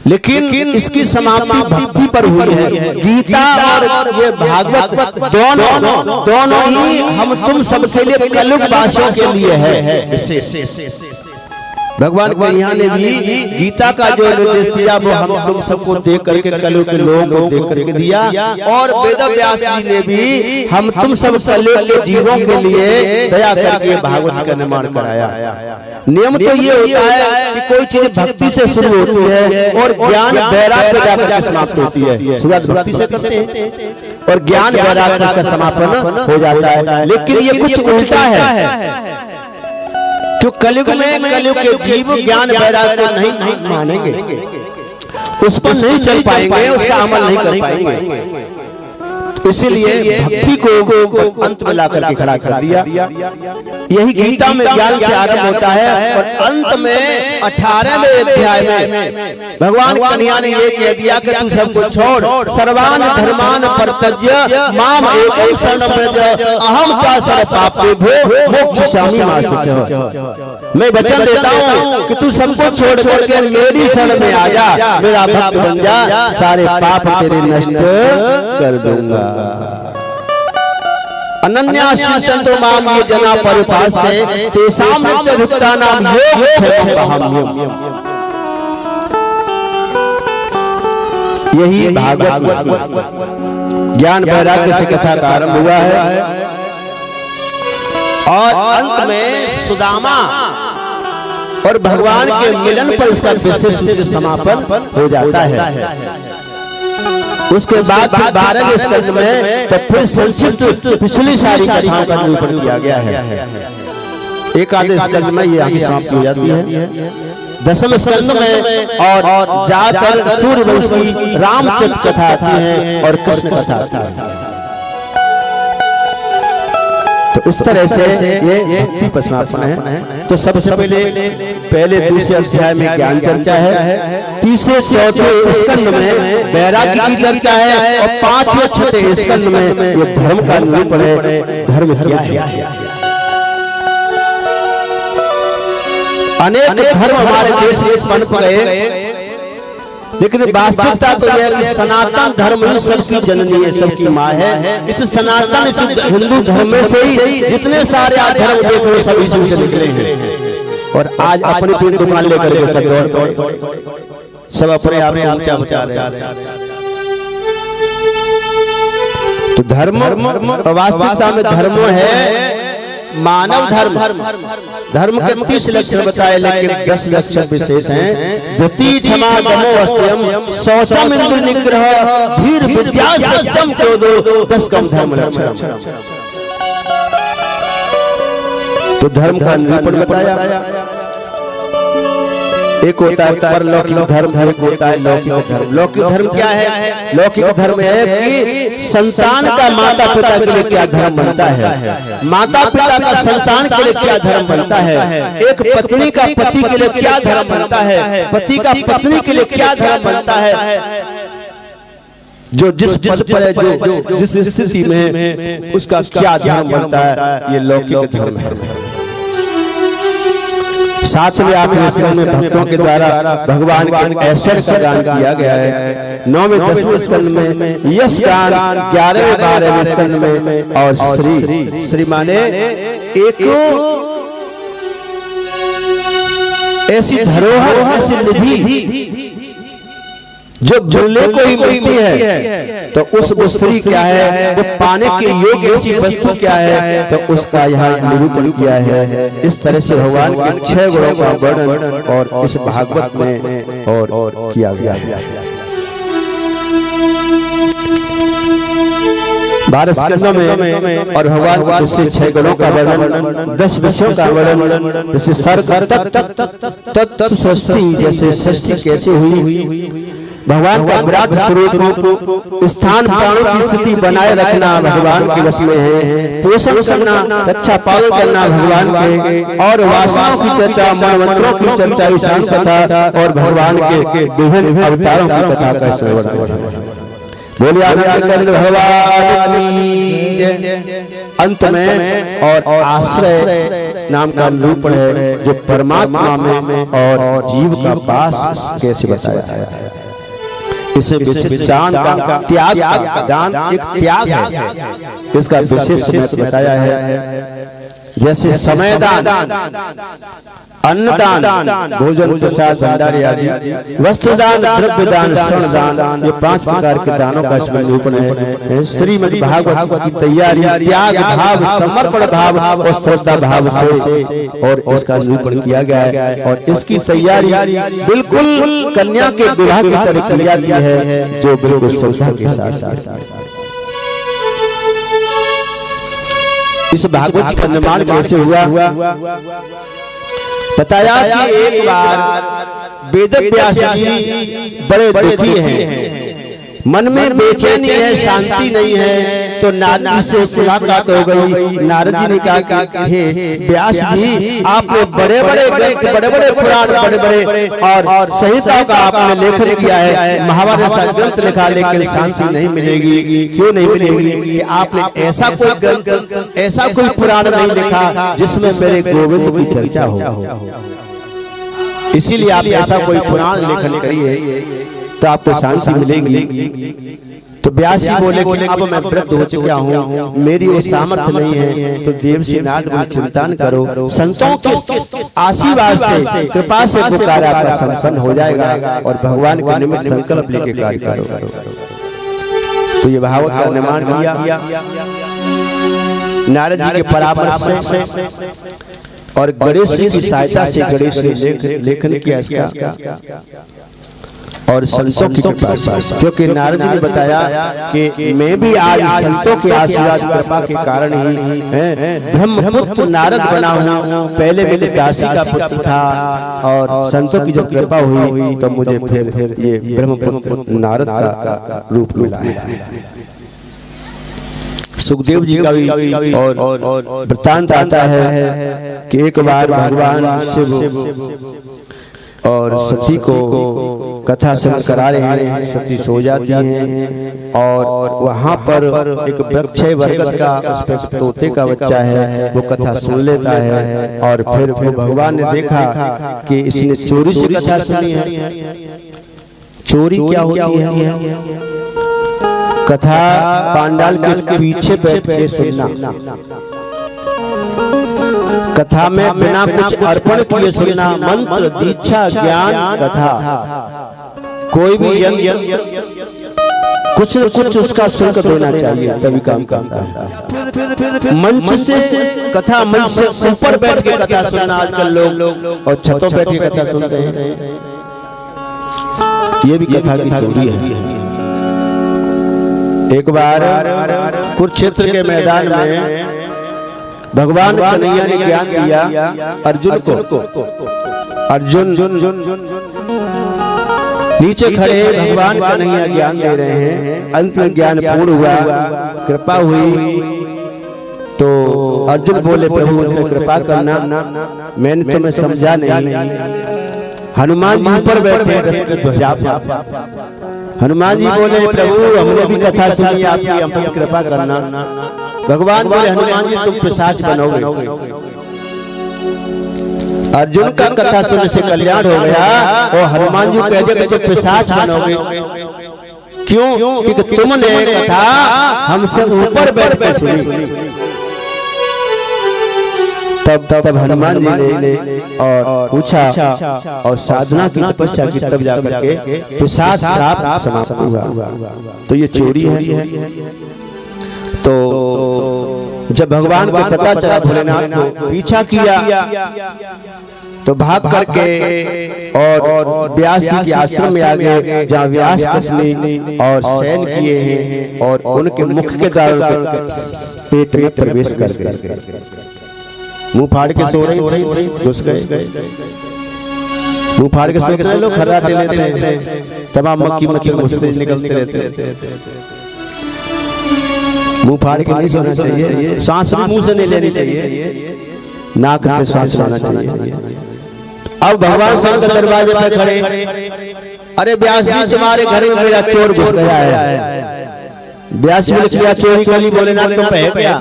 लेकिन इसकी समाप्ति भक्ति पर हुई है। गीता और ये भागवत दोनों ही हम तुम सबके लिए, कलयुग वासियों के लिए है विशेष। भगवान कन्हैया ने भी गीता का जो निर्देश दिया वो हम तुम सबको देख करके, कलयुग के लोगों को देख करके दिया। और वेद व्यास जी ने भी हम तुम सब कलयुग के जीवों के लिए दया करके भागवत का निर्माण कराया। नियम तो ये होता है कि कोई चीज भक्ति से शुरू होती है और ज्ञान वैराग्य पे जाकर समाप्त होती है। शुरुआत भक्ति से करते हैं और ज्ञान वैराग्य का समापन हो जाता है। लेकिन ये कुछ उल्टा है, क्यों कलयुग में कलयुग के जीव ज्ञान वैराग्य को नहीं मानेंगे, उस पर नहीं चल पाएंगे, उसका अमल नहीं कर पाएंगे। इसीलिए भक्ति को अंत में लाकर के खड़ा कर दिया। यही गीता में ज्ञान से आरंभ होता है और अंत में 18वें अध्याय में भगवान कन्हैया ने ये कह दिया कि तू सबको छोड़, सर्वान धर्मान परित्यज्य माम एकम शरणं व्रज, अहम त्वा सर्व पापेभ्यो मोक्षयिष्यामि मा शुचः। मैं वचन देता हूँ कि तू सबको छोड़ करके मेरी शरण में आ जा, मेरा भक्त बन जा, सारे पाप तेरे नष्ट कर दूंगा। अनन्याश्चिंतन्तो माम ये जना परिपास्ते तेषां नित्यभुक्तानां योगक्षेममहम्। यही भागवत ज्ञान वैराग्य से कथा का आरंभ हुआ है और अंत में सुदामा और भगवान के मिलन पर इसका विशेष रूप से समापन हो जाता है। उसके बाद 12वें स्कंद में तो फिर संक्षिप्त पिछली सारी कथाओं का निरूपण किया गया है। एक आधे स्कंद में ये आगे समाप्ति हो जाती है। 10वें स्कंद में और ज्यादातर सूर्यवंश की रामचरित कथा आती है और कृष्ण कथा आती है। तो इस तरह से ये भक्ति पर समापन है। तो सबसे पहले दूसरे अध्याय में ज्ञान चर्चा है, तीसरे चौथे स्कंद में वैराग्य की चर्चा है और 5वें छठे स्कंद में ये धर्म का निरूपण है। धर्म क्या है? अनेक धर्म हमारे देश में पनप गए, लेकिन वास्तविकता तो यह है कि सनातन धर्म ही सबकी जननी है, सबकी माँ है। इस सनातन हिंदू धर्म में से ही जितने सारे धर्म देख रहे सभी से निकले हैं और आज अपनी अपनी दुकान लेकर के सब दौड़ पड़े, सब अपने आप को ऊंचा बचा रहे हैं। तो धर्म वास्तविकता में धर्म है मानव धर्म। धर्म के 30 लक्षण बताए, लेकिन 10 लक्षण विशेष हैं। धृति क्षमा दमो अस्त्यम शौचम इंद्र निग्रह धीर विद्या सत्यम क्रोधो 10 कम धर्म लक्षण। तो धर्म का निरूपण बताया। एक होता है परलौकिक धर्म, एक होता है लौकिक धर्म। लौकिक धर्म क्या है? लौकिक धर्म है कि संतान का माता पिता के लिए क्या धर्म बनता है, माता पिता का संतान के लिए क्या धर्म बनता है, एक पत्नी का पति के लिए क्या धर्म बनता है, पति का पत्नी के लिए क्या धर्म बनता है, जो जिस पद पर है, जो जिस स्थिति में है, उसका क्या धर्म बनता है, ये लौकिक धर्म है। साथ में आप स्कंद में भक्तों के द्वारा भगवान के ऐश्वर्य का गान किया गया है। 9वें 10वें स्कंद में यश गान, 11वें 12वें स्कंद में, और श्री माने एक ऐसी धरोहर, ऐसी निधि जो जुल्ले को ही मिलती है, तो उस श्री क्या है, वो पाने के योग्य ऐसी वस्तु क्या है, तो उसका यहाँ निरूपण किया है। इस तरह से भगवान के 6 गुणों का वर्णन और इस भागवत में और किया गया है। 12 स्कंदों में और भगवान के विशेष 6 गुणों का वर्णन, 10 विषयों का वर्णन, जैसे सर्ग तत्व सृष्टि, जैसे सृष्टि कैसे हुई, भगवान का विराट स्वरूप, स्थान प्राणों की स्थिति बनाए रखना भगवान के वश में है, पोषण करना, रक्षा पालन करना भगवान के, और वासनाओं की चर्चा, मनवंतरों की चर्चा, ईशान कथा और भगवान के विभिन्न अवतारों की कथा का श्रवण। बोलिए आनंद कंद भगवान की जय। अंत में और आश्रय नाम का निरूपण है, जो परमात्मा में और जीव का वास कैसे बताया है। इसे विशेष दान का त्याग, दान एक त्याग है, इसका विशेष महत्व बताया है। जैसे समय दान, अन्नदान, भोजन प्रसाद भंडारी आदि, वस्त्रदान, द्रव्य दान, स्वर्ण दान, ये 5 प्रकार के दानों का इसमें निरूपण है। श्रीमद् भागवत की तैयारी त्याग भाव, समर्पण भाव और श्रद्धा भाव से और इसका निरूपण किया गया है। और इसकी तैयारी बिल्कुल कन्या के विवाह की तरह की जाती है, जो बिल्कुल श्रद्धा के साथ। इस भागवत का निर्माण कैसे हुआ? बताया कि एक बार वेद व्यास जी बड़े दुखी हैं, मन में बेचैनी है, शांति नहीं है, तो नारद जी से मुलाकात हो गई। नारद जी ने कहा कि हे व्यास जी, आपने बड़े बड़े ग्रंथ, बड़े बड़े पुराण, बड़े बड़े और संहिताओं का आपने लेखन किया है, महाभारत सा ग्रंथ लिखा, लेकिन शांति नहीं मिलेगी। क्यों नहीं मिलेगी? कि आपने ऐसा कोई ग्रंथ, ऐसा कोई पुराण नहीं लिखा जिसमें मेरे गोविंद की चर्चा हो, इसीलिए आप ऐसा कोई पुराण लेखन करिए तो आपको शांति मिलेगी। तो व्यास जी बोले कि अब मैं वृद्ध हो चुका हूँ, मेरी वो सामर्थ्य नहीं है, तो देवर्षि नारद मुनि चिंता न करो, संतों के आशीर्वाद से, कृपा से वो कार्य आपका संपन्न हो जाएगा और भगवान के निमित्त संकल्प लेके कार्य करो। तो ये भागवत का निर्माण किया नारद जी के परामर्श से और गणेश जी की सहायता से, गणेश ने लेखन किया इसका और संतों की कृपा से। क्योंकि नारद जी ने बताया कि मैं भी आज संतों के आशीर्वाद कृपा के कारण ही ब्रह्मपुत्र नारद बना हूँ। पहले मेरे दासी का पुत्र था और संतों की जब कृपा हुई तो मुझे फिर ये ब्रह्मपुत्र नारद का रूप मिला है। सुखदेव जी का भी और वृत्तांत आता है कि एक बार भगवान शिव और सती को कथा श्रवण करा रहे हैं, सती सो जाती हैं और वहाँ पर एक वृक्ष है बरगद का, उस पर तोते का बच्चा है, वो कथा सुन लेता है और फिर वो भगवान ने देखा कि इसने चोरी से कथा सुनी है। चोरी क्या होती है? कथा पांडाल के पीछे बैठ के सुनना, कथा में बिना कुछ अर्पण किए सुनना, मंत्र दीक्षा ज्ञान कथा, कोई भी यज्ञ कुछ न कुछ उसका शुल्क देना चाहिए तभी काम करता है। मंच से कथा, मंच से ऊपर बैठ के कथा सुनना, आजकल लोग और छतों बैठ के कथा सुनते हैं, ये भी कथा की चोरी है। एक बार कुरुक्षेत्र के मैदान में भगवान कन्हैया ने ज्ञान दिया अर्जुन को अर्जुन नीचे खड़े भगवान का नहीं ज्ञान दे रहे हैं। अंत में ज्ञान पूर्ण हुआ, कृपा हुई तो अर्जुन बोले प्रभु उन पर कृपा करना, मैंने तुम्हें समझा नहीं। हनुमान जी ऊपर बैठे रथ की ध्वजा पर। हनुमान जी बोले प्रभु हमने भी कथा सुनी आपकी, हम पर कृपा करना। भगवान बोले हनुमान जी तुम पिशाच बनोगे। अर्जुन का कथा सुनने से कल्याण हो गया और हनुमान जी कह दिया कि तुम पिशाच बनोगे। क्यों? क्योंकि तुमने कथा हमसे ऊपर बैठ कर सुनी। तब हनुमान जी ने और पूछा और साधना की तपस्या की, तब जाकर के पिशाच श्राप समाप्त हुआ। तो ये चोरी है। तो जब भगवान को पता चला, भोलेनाथ को पीछा किया तो भाग करके और व्यास जी के आश्रम में आ गए, जहाँ व्यास पत्नी और शयन किए हैं और उनके मुख के द्वार पेट में प्रवेश कर गए। मुंह फाड़ के सो रही थी, घुस गए। मुंह फाड़ के सोते हैं लोग, खर्राटे लेते हैं, तमाम मक्खी मच्छर घुसते निकलते रहते हैं। मुंह फाड़ के नहीं सोना चाहिए, सांस भी मुंह से नहीं लेनी चाहिए, नाक से सांस लेना चाहिए। अब भगवान शंकर दरवाजे पर खड़े, अरे व्यास जी तुम्हारे घर में मेरा चोर घुस गया है। व्यास जी ने क्या चोरी कर ली? भोलेनाथ तुम पे क्या?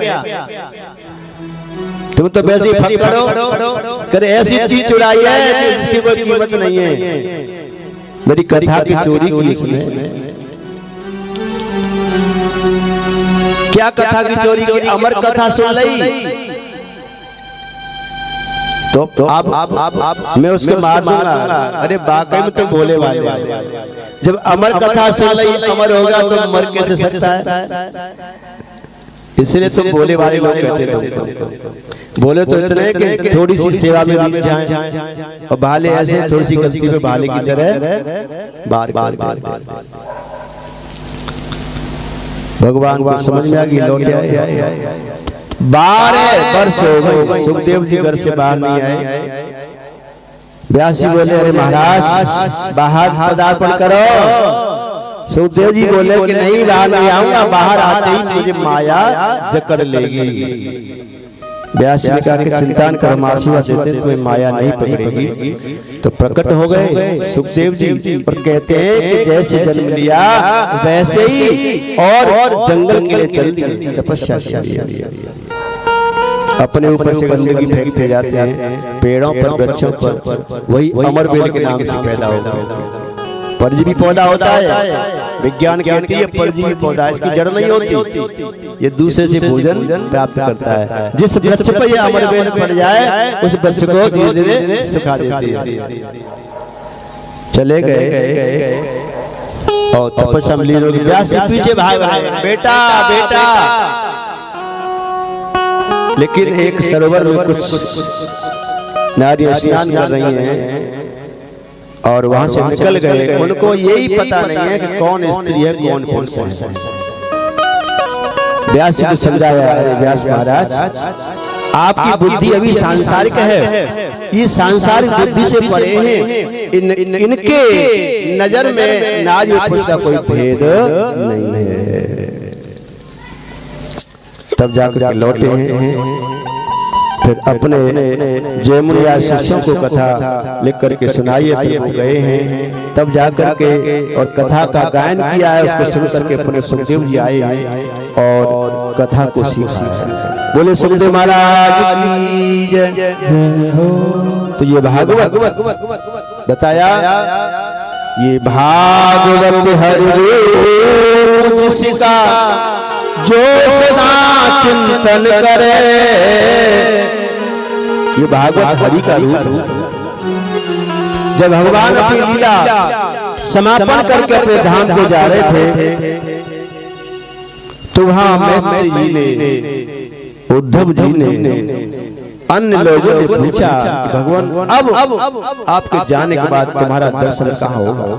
तुम तो वैसे ही फकड़ो करे, ऐसी चीज चुराई है जिसकी कोई कीमत नहीं है। मेरी कथा की चोरी की इसने। क्या कथा की चोरी की? अमर कथा सुन ली तो आप मैं उसके मार दूंगा। अरे बाकी में तो बोले वाले, जब अमर कथा सुन ली अमर होगा तो मर कैसे सकता है? इसलिए तुम बोले वाले लोग कहते थे। बोले तो इतने कि थोड़ी सी सेवा में बीत जाएं और भाले ऐसे थोड़ी सी गलती पे भाले की तरह बार बार भगवान को समझ में आ गई, लौट आए। 12 वर्ष हो गए सुखदेव जी घर से बाहर नहीं आए। व्यास जी बोले अरे महाराज बाहर पदार्पण करो। सुखदेव जी बोले कि नहीं बाहर नहीं आऊंगा, बाहर आते ही मुझे माया जकड़ लेगी। व्यास जी ने कहा कि चिंता न कर, आशीर्वाद देते तुम्हें माया नहीं पकड़ेगी। तो प्रकट हो गए सुखदेव जी और कहते हैं कि जैसे जन्म लिया वैसे ही और जंगल के लिए चल दिए, तपस्या कर लिया। अपने ऊपर से गंदगी फेंकते जाते हैं, पेड़ों पर वृक्षों पर, वही अमर बेल के नाम से पैदा होगा। परजीवी पौधा होता है, विज्ञान कहती है परजीवी पौधा, इसकी जड़ नहीं होती, ये दूसरे से भोजन प्राप्त करता है। जिस वृक्ष पर ये अमर बेल पड़ जाए उस वृक्ष को धीरे धीरे सुखा देती है। चले गए और तपस्या में लीन हो गए। व्यास जी पीछे भाग रहे, बेटा बेटा। लेकिन एक सरोवर में कुछ नारियां स्नान कर रही हैं और वहां से निकल गए। उनको यही पता नहीं है कि कौन स्त्री है कौन पुरुष है। व्यास जी को समझाया, अरे व्यास महाराज आपकी बुद्धि अभी सांसारिक है, ये सांसारिक बुद्धि से परे हैं। इनके नजर में नारी और पुरुष का कोई भेद नहीं है। तब जाकर लौटे हैं, फिर अपने जयमुनिया शिष्यों को कथा लिख करके सुनाई है। फिर वो गए हैं, तब जाकर के और कथा का गायन किया है। उसको सुन करके अपने सुखदेव जी आए हैं और कथा को सीखा है। बोले सुखदेव महाराज की जय हो। तो ये भागवत बताया, ये भागवत हरि जिसका जो सदा चिंतन करे। ये भागवत हरि का रूप है। जब भगवान अपनी लीला समापन करके अपने धाम को जा रहे थे तो वहां मैत्री जी ने, उद्धव जी ने, अन्य लोगों ने पूछा कि भगवान अब आपके जाने के बाद तुम्हारा दर्शन कहाँ होगा?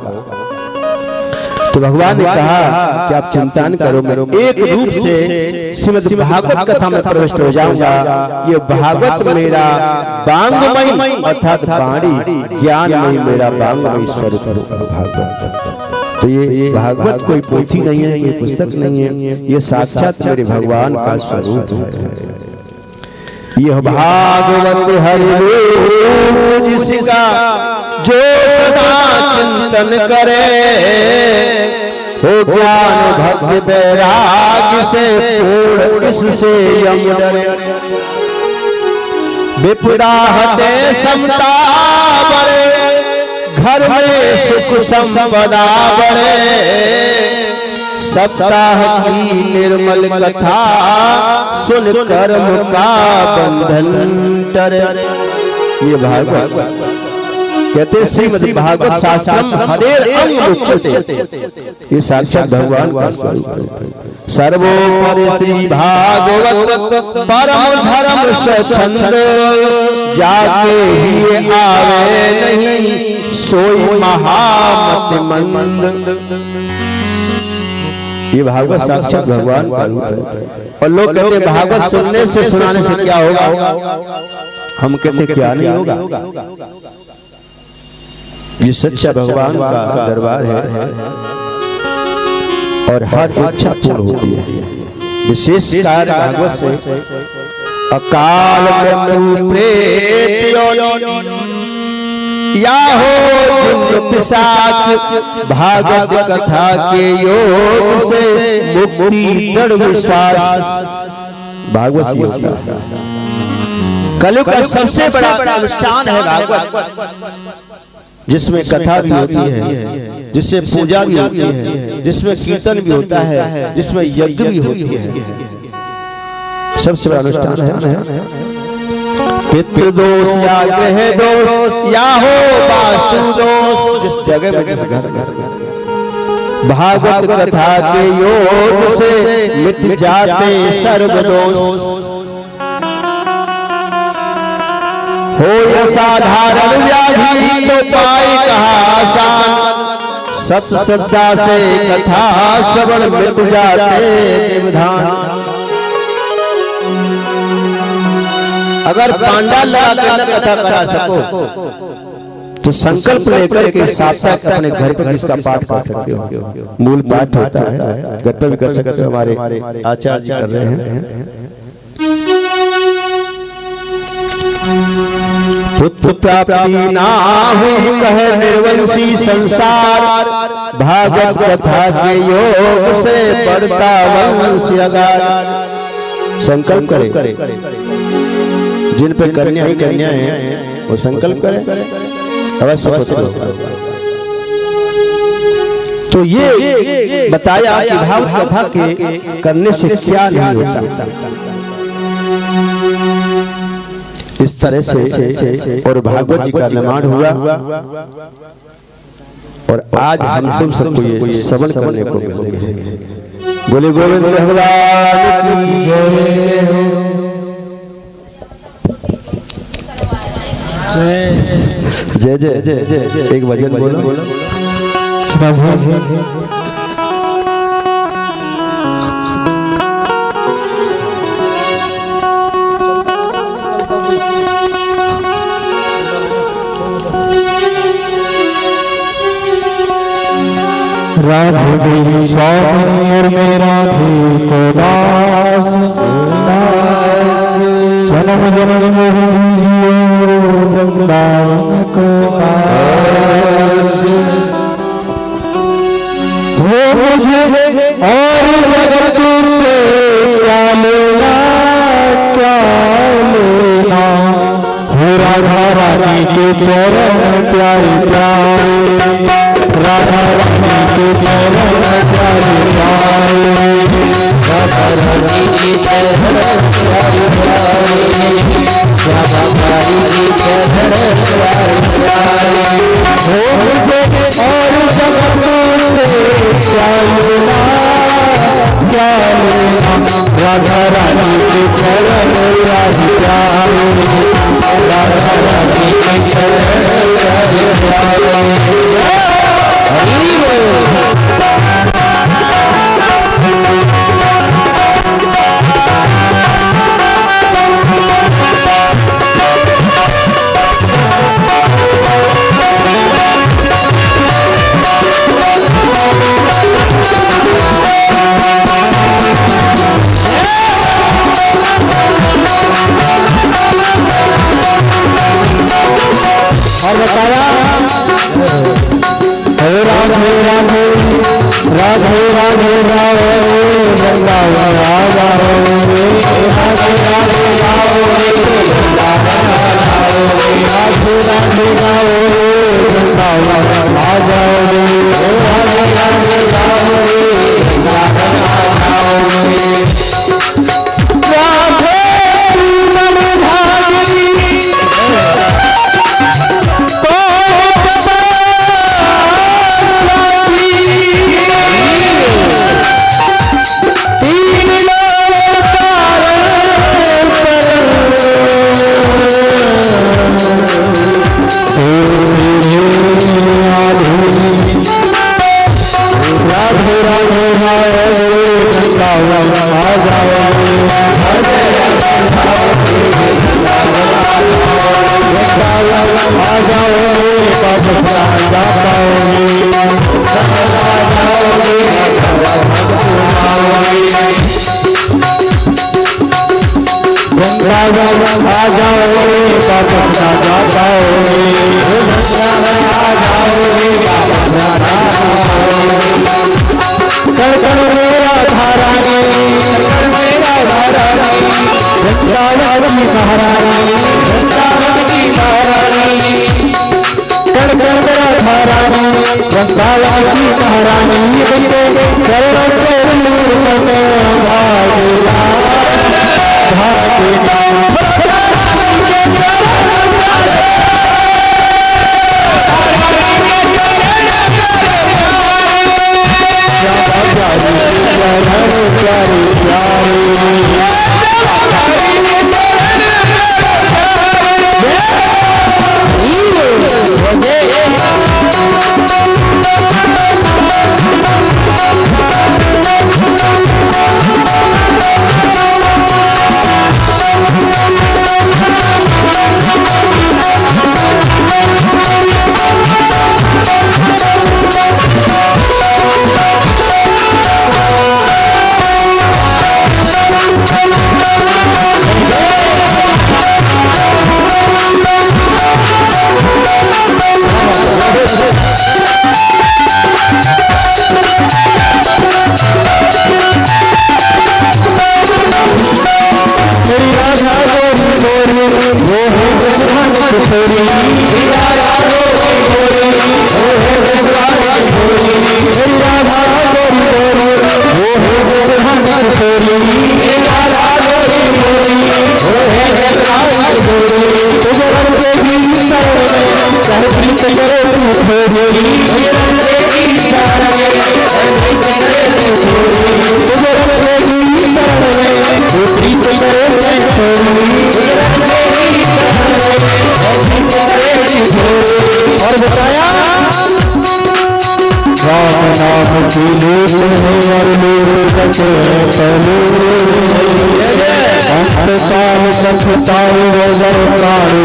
तो भगवान ने कहा कि आप चिंता न करो, मैं एक रूप से श्रीमद् भागवत कथा में प्रविष्ट हो जाऊंगा। ये भागवत मेरा वांगमय अर्थात वाणी, ज्ञानमय मेरा वांगमय स्वरूप भागवत। तो ये भागवत कोई पोथी नहीं है, ये पुस्तक नहीं है, ये साक्षात मेरे भगवान का स्वरूप है। यह भागवत हरि रूप जिसका जो सदा चिंतन करे, हो ज्ञान भक्ति वैराग्य से पूर्ण इससे यम डरे। विपुरा हते समता बड़े, घर में सुख संपदा बढ़े। सप्ताह की निर्मल कथा सुन कर्म का बंधन टरे। ये भागवत कहते श्रीमद् भागवत शास्त्रम हरेर अंग मुच्यते, ये साक्षात भगवान का स्वरूप है। सर्वोपरि श्री भागवत परम धर्म स्वच्छंद, जाके ही आवे नहीं सोई महामति मंद। ये भागवत साक्षात भगवान का रूप है। और लोग कहते भागवत सुनने से सुनाने से क्या होगा, हम कहते क्या नहीं होगा। ये सच्चा भगवान का दरबार है और हर इच्छा पूर्ण होती है। विशेष कार्य भागवत से अकाल मृत्यु प्रेत या हो जिन पिशाच, भागवत कथा के योग से मुक्ति दृढ़ विश्वास। भागवत से होता है। कलयुग का सबसे बड़ा अनुष्ठान है भागवत, जिसमें कथा भी होती है, जिससे पूजा भी होती है, जिसमें कीर्तन भी होता है, जिसमें यज्ञ भी होती है। सबसे बड़ा अनुष्ठान है। पितृदोष या ग्रह दोष या हो वास्तु दोष, जिस जगह में जिस घर में भागवत कथा के योग से मिट जाते सर्व दोष। हो असाधारण व्याधि तो पाई कहा आसान, सत श्रद्धा से कथा श्रवण मिट जाते विधान। अगर पांडाल लगा कर न कथा करा सको तो संकल्प लेकर के साप्ताहिक अपने घर पर इसका पाठ कर सकते हो। मूल पाठ होता है, घर पर भी कर सकते हो। हमारे आचार्य जी कर रहे हैं। पुत्र प्राप्ति ना हुई कहे निर्वंशी संसार, भागवत कथा के योग से बढ़ता वंश अगार। संकल्प करे, जिन पे कन्या ही कन्या है वो संकल्प करे, अवश्य पुत्र होगा। तो ये बताया कि भागवत कथा के करने से क्या नहीं होता। इस तरह से और भागवत जी का निर्माण हुआ और आज हम तुम सबको ये श्रवण करने को मिल रही है। बोले गोविंद भगवान की जय। जय जय जय। एक भजन बोलो। राधे मेरी स्वामी और मेरा को दास, जन्म जन्म दीजिए वृंदावन को पास। हो मुझे और जगत से क्या लेना, क्या लेना। हो राधा रानी के चरण प्यारे प्यारे, राधा रानी के चरण प्यारे प्यारे, राधा रानी के चरण प्यारे प्यारे, राधा रानी के चरण प्यारे प्यारे। हो मुझे और जगत से क्या लेना, क्या लेना। राधा रानी के चरण प्यारे प्यारे, राधा रानी के चरण प्यारे प्यारे। और बताया राधे राधे राधे राधे राधे वृंदावन आ जाओ राधे राधे राधे राधे गाओ वृंदावन आ जाओ राधे राधे गाओ वृंदावन आ जाओ आ जाओ वापस ना जा पाओगे आ जाओगे वापस ना जा कण कण मेरा धारानी कण मेरा धारानी वृंदावन की महारानी वृंदावन की महारानी कण कण मेरा धारानी वृंदावन की महारानी चरणों से करने भागेला भागेला और बताया राम नाम की लूट है और लूट सके पहले अंतकाल पछताओ वजर प्राण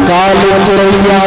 काल चुरैया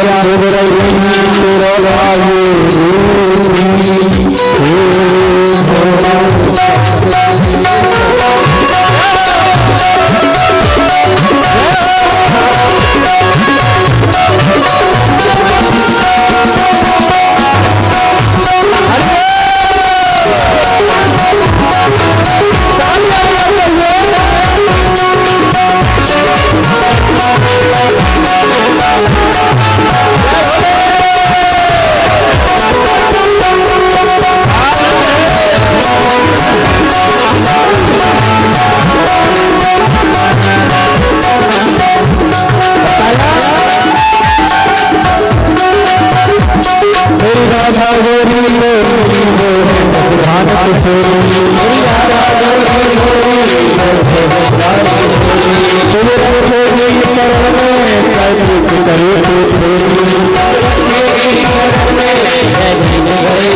करे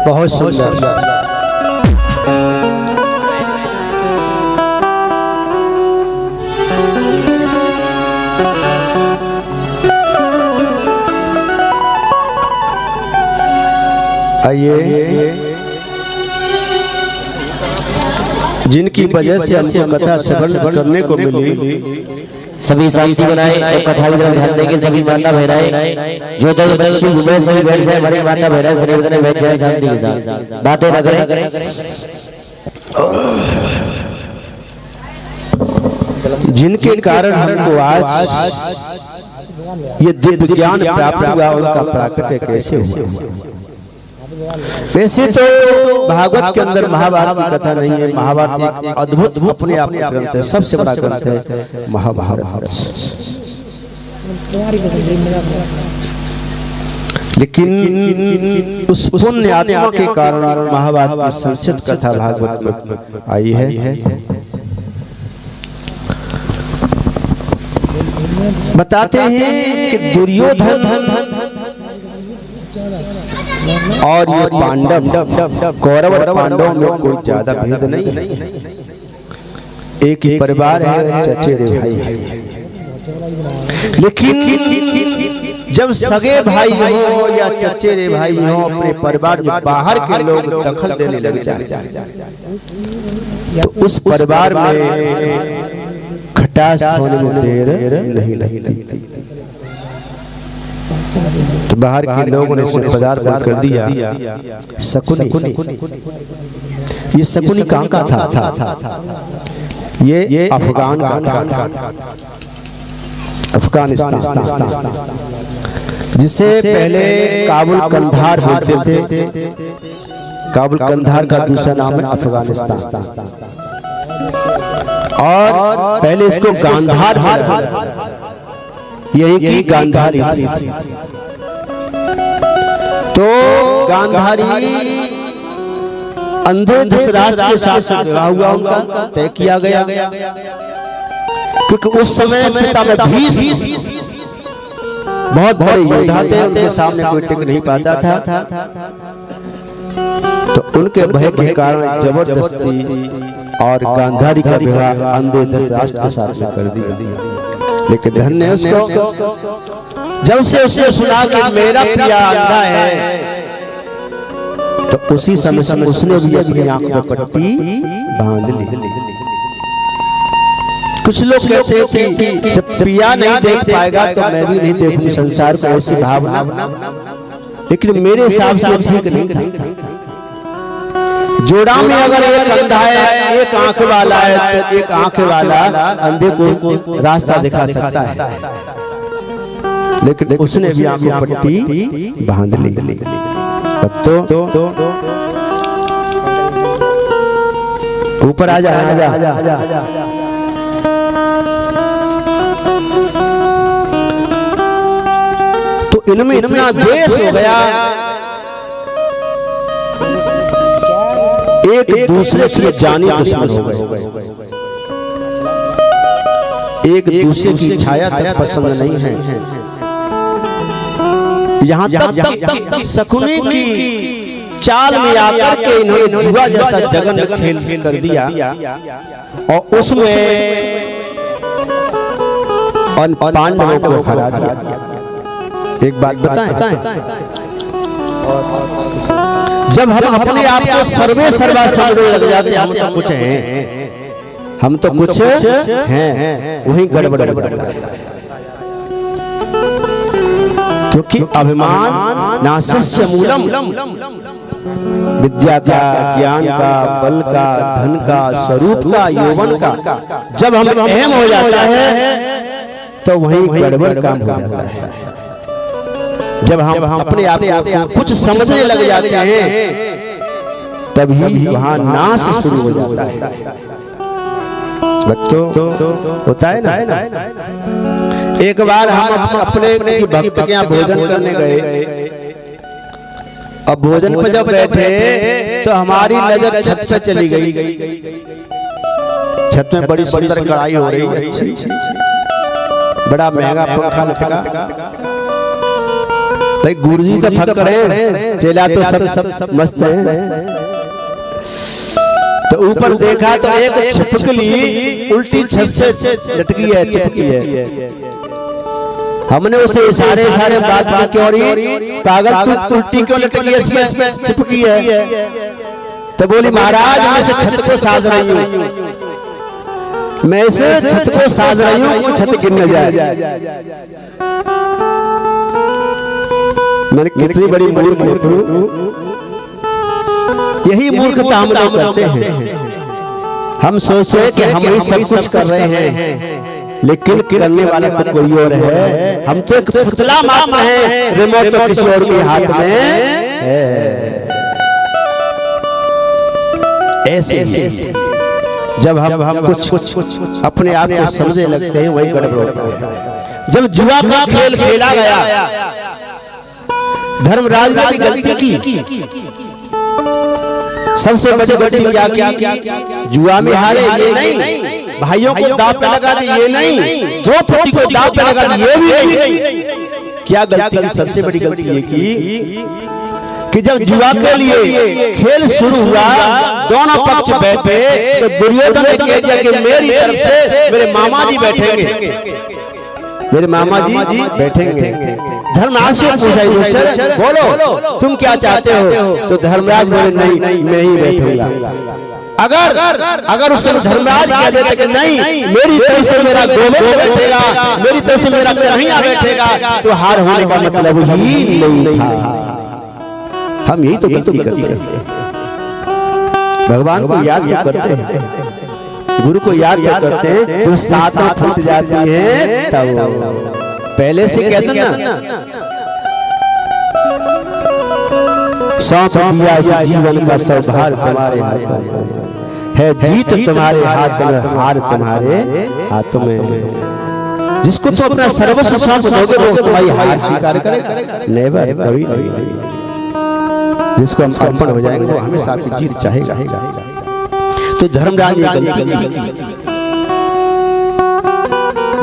बहुत सुंदर। आइए, जिनकी वजह से हमको कथा श्रवण करने को मिली, सभी शांति बनाए और कथा की तरफ ध्यान देंगे। सभी माता बहराए जो तो बच्ची घूमे सभी बैठ जाए, बड़े माता बहराए सभी बने बैठ जाए शांति के साथ, बातें न करें। जिनके कारण हमको आज ये दिव्य ज्ञान प्राप्त हुआ, उनका प्राकट्य कैसे हुआ। वैसे तो भागवत के अंदर महाभारत की कथा नहीं है। महाभारत एक अद्भुत अपने आप में ग्रंथ है, सबसे बड़ा ग्रंथ है महाभारत। लेकिन उस पुण्य आत्मा के कारण महाभारत की संक्षिप्त कथा भागवत में आई है। बताते हैं कि दुर्योधन और ये पांडव, कौरव और पांडवों में कोई ज्यादा भेद नहीं है। एक ही परिवार है, चचेरे भाई है। लेकिन जब सगे भाई हो या चचेरे भाई हो, अपने परिवार में बाहर के लोग दखल देने लग जाए तो उस परिवार में खटास होने में देर नहीं लगती। तो बाहर के लोगों ने उसे पदार्थ कर दिया शकुनी। ये शकुनी कहाँ का था? ये अफगान का था, अफगानिस्तान, जिसे पहले काबुल कंधार बोलते थे। काबुल कंधार का दूसरा नाम है अफगानिस्तान, और पहले इसको गांधार बोला। यही की गांधारी थी। तो गांधारी अंधे धृतराष्ट्र के साथ विवाह हुआ, उनका तय किया गया। क्योंकि उस समय भीष्म बहुत बड़े योद्धा थे, उनके सामने कोई टिक नहीं पाता था। तो उनके भय के कारण जबरदस्ती और गांधारी का विवाह अंधे धृतराष्ट्र के साथ कर दिया। लेकिन धन्य है उसको, जब से उसने सुना कि मेरा प्रिया अंधा है, तो उसी समय से उसने भी अपनी आंख में पट्टी बांध ली। कुछ लोग कहते हैं कि जब प्रिया नहीं देख पाएगा तो मैं भी नहीं देखूंगी संसार को, ऐसी भावना। लेकिन मेरे हिसाब से ठीक नहीं था। जोड़ा में अगर एक अंधा है, एक आंख वाला है, तो एक आंख वाला अंधे को रास्ता दिखा सकता है। लेकिन उसने भी आंख में पट्टी बांध ली। तो ऊपर आ जा। तो इनमें इतना द्वेष हो गया, एक दूसरे की जानी दुश्मन हो गए। एक दूसरे की छाया तक पसंद नहीं है। यहाँ तक शकुनी की चाल में आकर के इन्होंने जुआ जैसा जगन खेल कर दिया, और उसमें पांडवों को हरा दिया। एक बात बताएं, जब हम अपने आप को सर्वे सर्वा समझने लग जाते हैं, हम तो कुछ हैं, हम तो कुछ हैं, वही गड़बड़ हो जाता है। क्योंकि अभिमान नासस्य मूलम, विद्या का, ज्ञान का, बल का, धन का, स्वरूप का, यौवन का जब हम अहम हो जाता है तो वही गड़बड़ काम हो जाता है। जब हम अपने आप को कुछ समझने लग जाते हैं तभी वहां नाश शुरू हो जाता है। भक्तों होता है ना, एक बार हम अपने भक्त के यहाँ भोजन करने गए। अब भोजन पे जब बैठे तो हमारी नजर छत पे चली गई। छत में बड़ी सुंदर कढ़ाई हो रही है, अच्छी, बड़ा महंगा पंखा लटका। भाई गुरुजी तो फक्कड़ है, चेला तो सब मस्त है। तो ऊपर देखा तो एक छिपकली उल्टी छत से लटकी है, चिपकी है। हमने उसे इशारे बात की, क्यों पागल तू उल्टी क्यों लटकी है, इसमें चिपकी है। तो बोली महाराज मैं इसे छत को साज रही हूँ, मैं इसे छत को साज रही हूँ, छत गिर न जाए। मैंने कितनी बड़ी मूर्ख है तू। यही मूर्खता हम लोग करते हैं। हम सोचते हैं कि हम ही सब कुछ कर रहे हैं, लेकिन करने वाला तो कोई और है। हम तो एक पुतला मात्र हैं, रिमोट तो किसी और के हाथ में है। ऐसे जब हम कुछ अपने आप को समझने लगते हैं वही गड़बड़ होता है। जब जुआ का खेल खेला गया, धर्मराज ने भी गलती की। सबसे बड़ी गलती क्या की? जुआ में हारे ये नहीं, भाइयों को दांव पे लगा दी ये नहीं, द्रौपदी को दांव पे लगा दी ये भी नहीं। क्या गलती की? सबसे बड़ी गलती ये की कि जब जुआ के लिए खेल शुरू हुआ, दोनों पक्ष बैठे तो दुर्योधन ने कह दिया कि मेरी तरफ से मेरे मामा जी बैठेंगे, मेरे मामा जी बैठेंगे। धर्मराज से पूछा युधिष्ठिर बोलो तुम क्या चाहते हो? तो धर्मराज बोले नहीं मैं ही बैठूंगा। अगर उस समय धर्मराज कह देते कि नहीं मेरी तरफ से मेरा गोविंद बैठेगा, मेरी तरफ से मेरा कन्हैया बैठेगा, तो हार होने का मतलब ही नहीं था। हम यही तो गलती करते हैं। भगवान को याद जो करते हैं, गुरु को याद जो करते हैं, तो सातों फूट जाती है। तब पहले से कहते ना, सौंप दिया इस जीवन का सौभाग्य तुम्हारे हाथों में है, जीत तुम्हारे हाथ में, हार तुम्हारे हाथों में। जिसको तो अपना सर्वस्व सौंप दोगे वो तुम्हारी हार स्वीकार करेगा? नेवर, कभी नहीं। जिसको हम अर्पण हो जाएंगे वो हमेशा आपकी जीत चाहेगा। तो धर्मराज ने गलती की,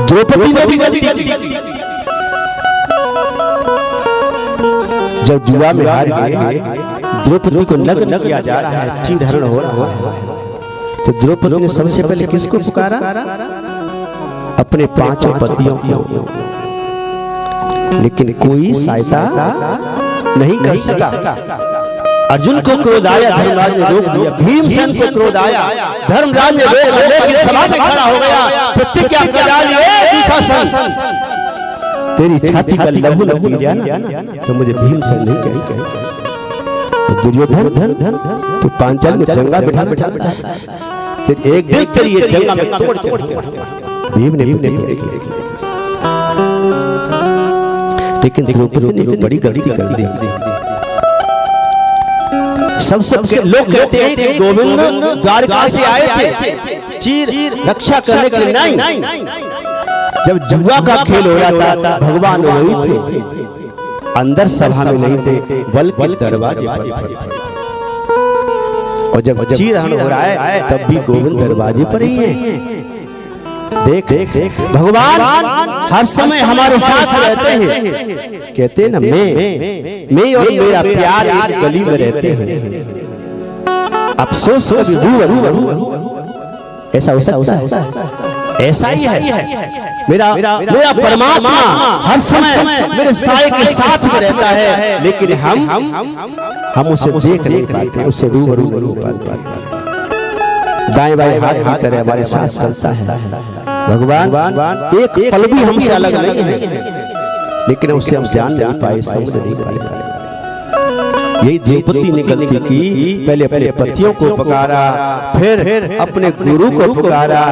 द्रौपदी ने भी गलती की। जब जुआ में हार गए, द्रौपदी को नग्न किया जा रहा है, चीधरण हो रहा है, तो द्रौपदी ने सबसे पहले किसको पुकारा? अपने पांचों पतियों को। लेकिन कोई सहायता नहीं कर सका। अर्जुन को क्रोध आया, धर्मराज ने रोक दिया। भीमसेन को क्रोध आया, धर्मराज ने रोक दिया, लेकिन सभा में खड़ा हो गया, प्रतिज्ञा कर ली दुशासन तेरी छाती का लहू न पी गया ना तो मुझे भीमसेन नहीं कहेगा। दुर्योधन तो पांचाल को जंगा बिठा फिर एक दिन तेरी ये जंगा में तोड़ भीम ने लेकिन द्रौपदी ने एक बड़ी गलती कर दी। सबसे लोग कहते हैं कि गोविंद द्वारका से आए थे चीर रक्षा करने के लिए, नहीं। जब जुआ का खेल हो रहा था भगवान वही थे, अंदर सभा में नहीं थे बल्कि दरवाजे पर थे। और जब चीरहरण हो रहा है तब भी गोविंद दरवाजे पर ही है। देख भगवान हर समय हमारे साथ रहते हैं। कहते हैं ना मैं और मेरा प्यार एक गली में रहते हैं। अफसोस कभी रूबरू ऐसा हो सकता है? ऐसा ही है। मेरा परमात्मा हर समय मेरे साए के साथ में रहता है, लेकिन हम उसे देख नहीं पाते, उसे रूबरू नहीं पाते। दाएं बाएं हाथ की तरह हमारे साथ चलता है भगवान। एक पल भी हमसे अलग नहीं है, लेकिन उसे हम जान नहीं पाए, समझ नहीं पाए। यही द्रौपदी ने गलती की, पहले अपने पतियों को पुकारा, फिर अपने गुरु को पुकारा,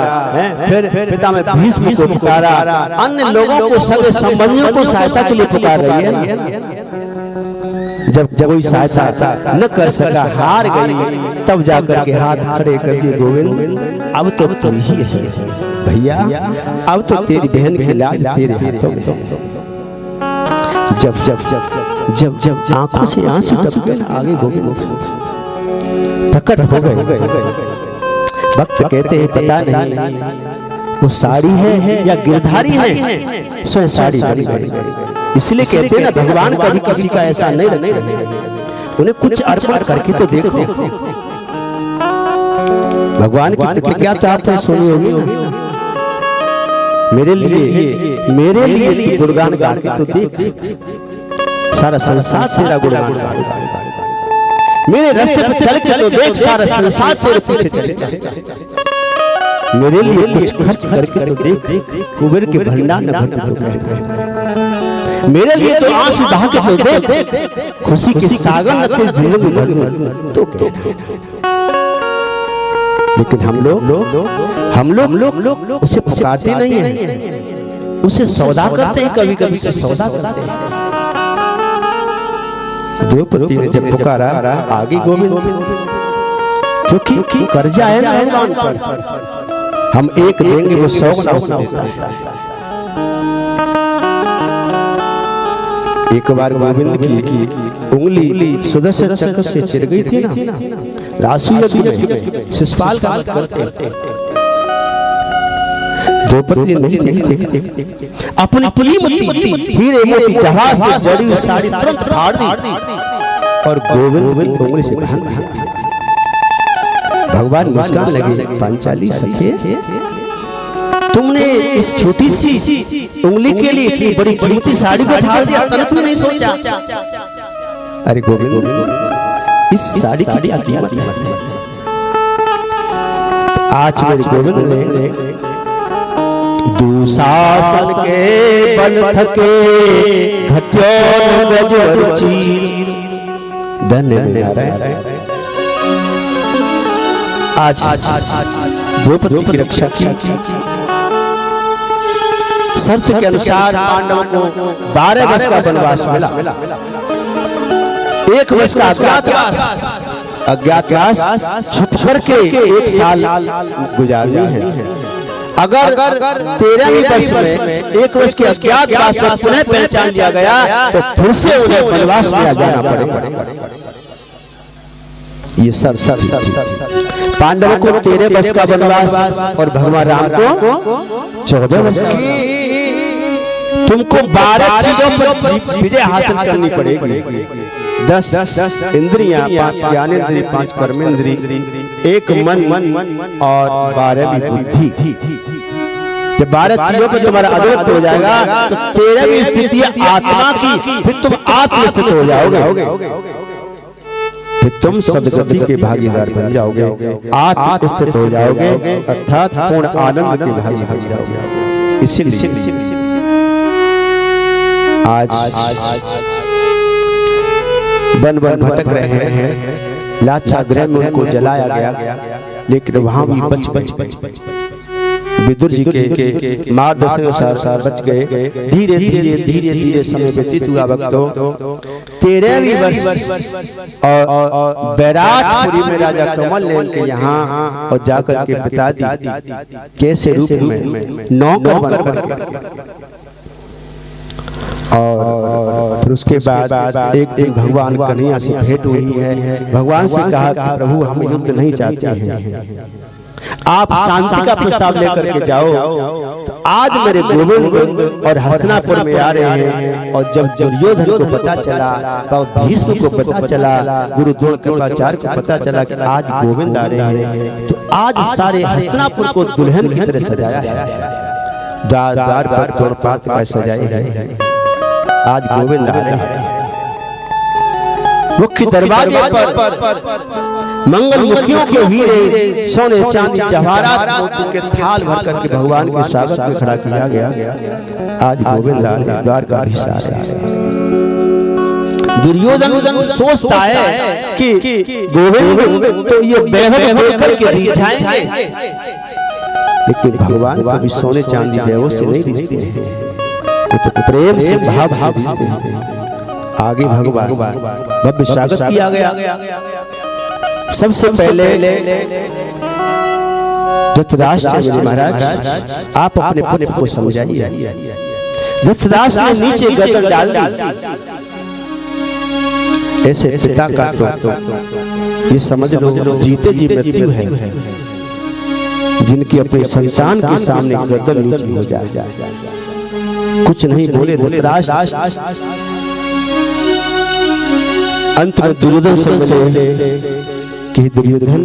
फिर पिता में भीष्म को पुकारा, अन्य लोगों को, सगे संबंधियों को सहायता के लिए पुकार रही है। जब कोई सहायता न कर सका, हार गई, तब जाकर के हाथ खड़े कर दिए, गोविंद अब तो तू ही है भैया, अब तो तेरी बहन की लाज तेरे हाथों में है। जब जब जब जब जब आंखों से आंसू टपके ना, आगे गोविंद प्रकट हो गए। भक्त कहते हैं पता नहीं वो साड़ी है या गिरधारी है, स्वयं साड़ी बन गई। इसलिए कहते हैं ना, भगवान कभी किसी का ऐसा नहीं रहे, उन्हें कुछ अर्पण करके तो देखो। भगवान की प्रतिज्ञा तो आपने सुनी होगी ना, मेरे लिए तू गुणगान गा के तो देख, सारा संसार तेरा गुणगान गाएगा। मेरे रास्ते पर चल के तो देख, सारा संसार तेरे पीछे चलेगा। मेरे लिए कुछ खर्च करके तो देख, कुबेर के भंडार न भरते तो कहना। मेरे लिए तो आंसू बहा के तो देख, खुशी के सागर न तेरे जीवन में भर तो कहना। लेकिन हम लोग उसे पुकारते नहीं हैं, उसे सौदा करते हैं, कभी कभी से सौदा करते हैं। द्रौपदी ने जब पुकारा, आगे गोविंद, क्योंकि कर्जा है ना भगवान पर, हम एक देंगे वो 100 गुना देता है। एक बार गोविंद की उंगली सुदर्शन चक्र से चिर गई थी ना, रासु यज्ञ में शिशुपाल का वध करते। द्रौपदी नहीं देखी, अपनी कीमती हीरे मोती जहाज से जड़ी हुई साड़ी तुरंत फाड़ दी और गोविंद की उंगली से बांध दिया। भगवान मुस्कान लगे, पांचाली सखे, तुमने इस छोटी सी उंगली के लिए इतनी बड़ी कीमती साड़ी को फाड़ दिया, तनिक भी नहीं सोचा। अरे गोविंद, इस साड़ी की क्या कीमत है? आज मेरे गोविंद ने दुशासन के बल थके, घट्यों गजवर चीर, धन्य नारायण, आज द्रौपदी की रक्षा की। शर्त के अनुसार पांडवों को 12 वर्ष का वनवास मिला, 1 वर्ष का अज्ञातवास छुप करके 1 साल गुजारनी है। अगर 13वें वर्ष में 1 वर्ष के अज्ञातवास में पुनः पहचान लिया गया तो फिर से उन्हें वनवास में जाना पड़ेगा। ये सर पांडवों को 13 वर्ष का वनवास और भगवान राम को 14 वर्ष का। तुमको 12 चीजों पर विजय हासिल करनी पड़ेगी। 10 इंद्रियां, 5 ज्ञानेंद्रिय, 5 कर्मेंद्रिय, 1 मन और 12वीं बुद्धि। जब 12 चीजों पर तुम्हारा अधिपत्य हो जाएगा तो 13वीं स्थिति आत्मा की, फिर तुम आत्मस्थित हो जाओगे, फिर तुम सदगति के भागीदार बन जाओगे, आत्म स्थित हो जाओगे, अर्थात पूर्ण आनंद के भागी बन जाओगे। इसीलिए आज वन भटक रहे हैं, लाचा गृह में उनको जलाया गया, लेकिन वहां भी बच विदुर जी के मार्गदर्शन अनुसार बच गए। धीरे धीरे समय व्यतीत हुआ। भक्तों, 13वीं वर्ष और बैराटपुरी में राजा कमल ने उनके यहाँ और जाकर के बता दी कैसे रूप में नौकर बनकर। और फिर उसके बाद एक दिन भगवान कन्हैया से भेंट हुई है। भगवान से कहा कि प्रभु, हम युद्ध नहीं चाहते हैं, आप शांति का प्रस्ताव लेकर के जाओ। तो आज मेरे गोविंद और हस्तिनापुर में आ रहे हैं। और जब दुर्योधन को पता चला, भीष्म को पता चला, गुरु द्रोण कृपाचार्य को पता चला कि आज गोविंद आ रहे हैं, तो आज सारे हस्तिनापुर को दुल्हन की तरह सजाया है। द्वार पर द्वारपाल का सजाए है। आज गोविंद आ रहे हैं। मुख्य दरवाजे पर मंगल मुखियों के हीरे, सोने, चांदी, जवाहरात के थाल भर करके भगवान के स्वागत में खड़ा किया गया। आज गोविंद आ रहे, द्वारकाधीश आ रहे। दुर्योधन सोचता है कि गोविंद तो ये वैभव होकर के रिझाएंगे, लेकिन भगवान कभी सोने चांदी वैभव से नहीं रिझते हैं, तो प्रेम से भाव से रिझते हैं। आगे भगवान भव्य स्वागत किया गया। सबसे पहले धृतराष्ट्र महाराज आप अपने पुत्र को समझाइए। धृतराष्ट्र ने नीचे गर्दन डाल दी। ऐसे पिता का तो ये समझ लो जीते जी मृत्यु है, जिनकी अपने संतान के सामने गर्दन नीचे हो जाए। कुछ नहीं बोले धृतराष्ट्र। अंत में दुर्योधन से मिले कि दुर्योधन,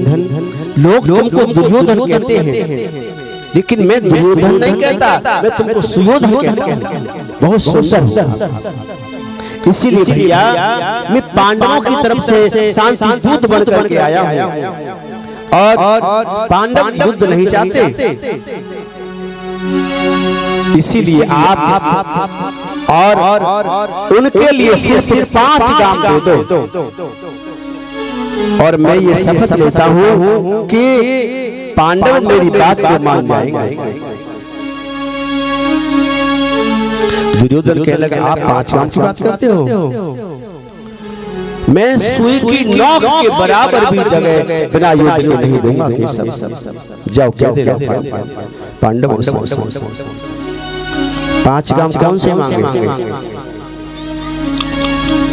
लोग तुमको दुर्योधन कहते हैं, लेकिन मैं दुर्योधन नहीं कहता, मैं तुमको सुयोधन कहता हूं। बहुत सुंदर। इसीलिए भैया मैं पांडवों की तरफ से शांति दूत बन करके आया हूं, और पांडव युद्ध नहीं चाहते। इसीलिए आप और उनके लिए सिर्फ 5 गांव दे दो, और मैं ये शपथ लेता हूं कि पांडव मेरी बात को मान जाएंगे। दुर्योधन कहने लगा आप 5 गांव की बात करते हो, मैं सुई की नोक के बराबर भी जगह बिना युद्ध के नहीं दूंगा। जाओ क्या दे रहा पांडव। 5 गांव कौन से मांगे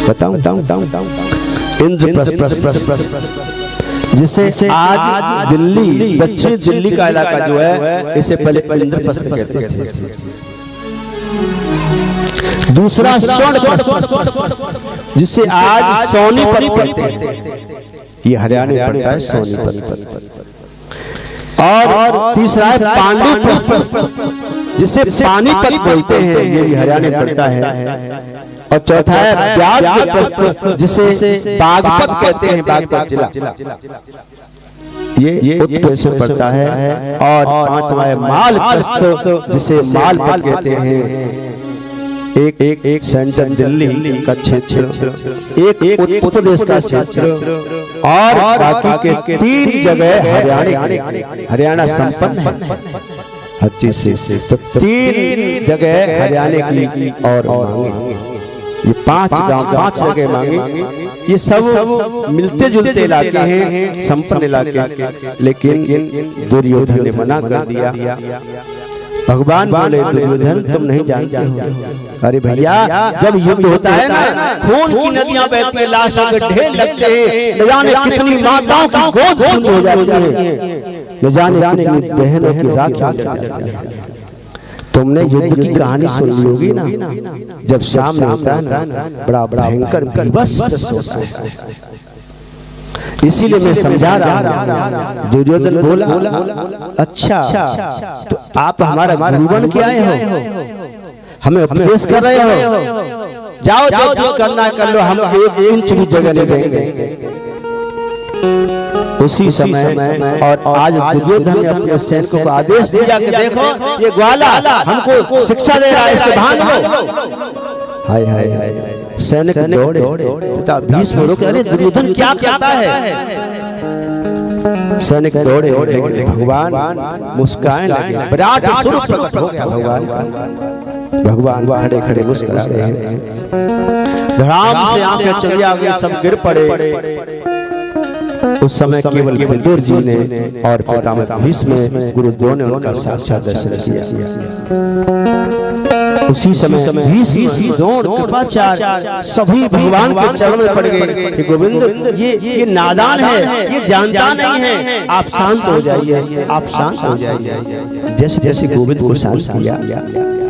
बताओ। इंद्रप्रस्थ, जिसे आज दिल्ली दक्षिण दिल्ली का इलाका जो है इसे पहले इंद्रप्रस्थ कहते थे। दूसरा स्वर्णप्रस्थ, जिसे आज सोनीपत कहते हैं, ये हरियाणा में पड़ता है सोनीपत। और तीसरा है पांडुप्रस्थ, जिसे पानीपत बोलते हैं, ये भी हरियाणा में पड़ता है। और चौथा है व्याघ्रप्रस्थ, जिसे बागपत कहते हैं, बागपत जिला, ये उत्तर से पड़ता है। और पांचवा है मालप्रस्थ, जिसे मालपत कहते हैं, एक सेंट्रल दिल्ली का क्षेत्र, एक उत्तर प्रदेश का क्षेत्र, और बाकी के 3 जगह हरियाणा संपन्न है हर चीज से। तो 3 जगह हरियाणा की और मांगे, ये 5 गांव 5 जगह मांगे। ये सब मिलते जुलते इलाके हैं, संपन्न इलाके, लेकिन दुर्योधन ने मना कर दिया। भगवान बोले दुर्योधन तुम नहीं जानते हो। अरे भैया जब युद्ध होता है ना, खून की नदियां बहती हैं, लाशों के ढेर लगते हैं, न जाने कितनी माताओं की गोद सुन्न हो जाती है, न जाने कितनी बहनों की राख हो जाती है। तुमने युद्ध की कहानी सुन ली होगी ना, जब सामने होता है ना बड़ा भयंकर विभत्स होता है। इसीलिए मैं समझा रहा। दुर्योधन बोला अच्छा तो आप हमारा गुरु बन के आए हो, हमें उपदेश कर रहे हो, जाओ जो करना कर लो, हम 1 इंच भी जगह नहीं देंगे। उसी समय और आज दुर्योधन ने अपने सैनिकों को आदेश दिया कि देखो ये ग्वाला हमको शिक्षा दे रहा है, इसको भाग लो। हाय हाय हाय, सैनिक दौड़े, पिता भीष्म रोके, अरे दुर्योधन क्या कहता है। सैनिक दौड़े, लेकिन भगवान मुस्काने लगे, विराट स्वरूप प्रकट हो गया भगवान का। भगवान खड़े खड़े मुस्कुरा रहे हैं, धड़ाम से आंखें चली आ गई, सब गिर पड़े। उस समय केवल विदुर जी ने और पितामह भीष्म गुरुदेव ने उनका साक्षात दर्शन किया। उसी समय भीष्म द्रोण कृपाचार्य सभी भगवान के चरणों में पड़ गए कि गोविंद ये नादान है, ये जानता नहीं है, आप शांत हो जाइए, आप शांत हो जाइए। जैसे जैसे गोविंद को शांत किया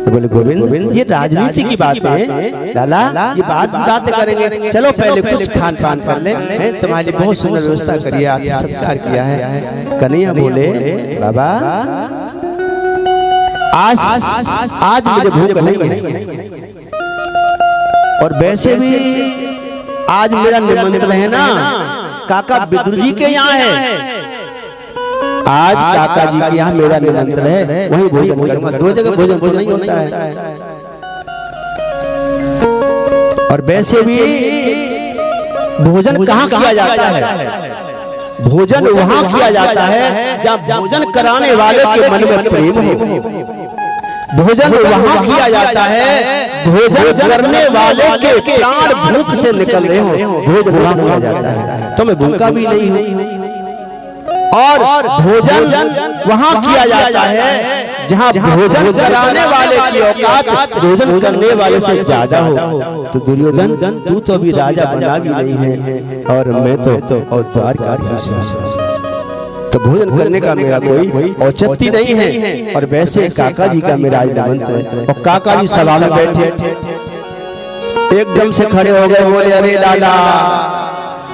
तो बोले गोविंद ये राजनीति की बात है लाला, ये बात करेंगे, चलो पहले कुछ खान पान कर ले, तुम्हारी बहुत सुंदर व्यवस्था करिए, आतिथ्य सत्कार किया है। कन्हैया बोले बाबा आज मुझे भूख नहीं है, और वैसे भी आज मेरा निमंत्रण है ना काका विदुर जी के यहाँ है, आज काका जी के यहाँ मेरा निमंत्रण है, वहीं भोजन करूंगा। 2 जगह भोजन तो नहीं होता है। और वैसे भी भोजन कहाँ किया जाता है? भोजन वहाँ किया जाता है जहाँ भोजन कराने वाले के मन में प्रेम हो। भोजन वहाँ किया जाता है भोजन करने वाले के प्राण भूख से निकल रहे हो। भोजन वहाँ किया जाता है तो मैं भूखा भी नहीं हूँ। और भोजन वहाँ किया जाता है जहाँ भोजन कराने वाले की औकात भोजन करने वाले से ज्यादा हो। तो दुर्योधन तू तो अभी राजा बना भी नहीं है और मैं तो औजार का तो भोजन करने का मेरा कोई औचित्य नहीं है। और वैसे काका जी का मेरा आज मंत्र है। और काका जी सभा में बैठे एकदम से खड़े हो गए, बोले अरे लाला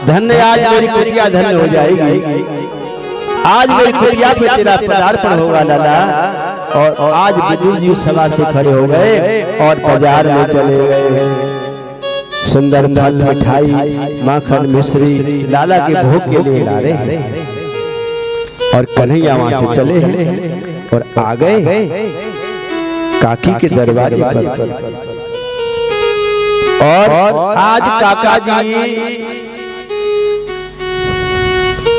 धन्य आज मेरी कुटिया धन्य हो जाएगी, आज मेरी कुटिया पे तेरा पदार्पण होगा लाला। और आज विदुर जी सभा से खड़े हो गए और बाजार में चले गए। सुंदर फल मिठाई माखन मिश्री लाला के भोग के लिए ला रहे हैं। और कन्हैया वहां से चले हैं और आ गए काकी के दरवाजे पर। और आज काका जी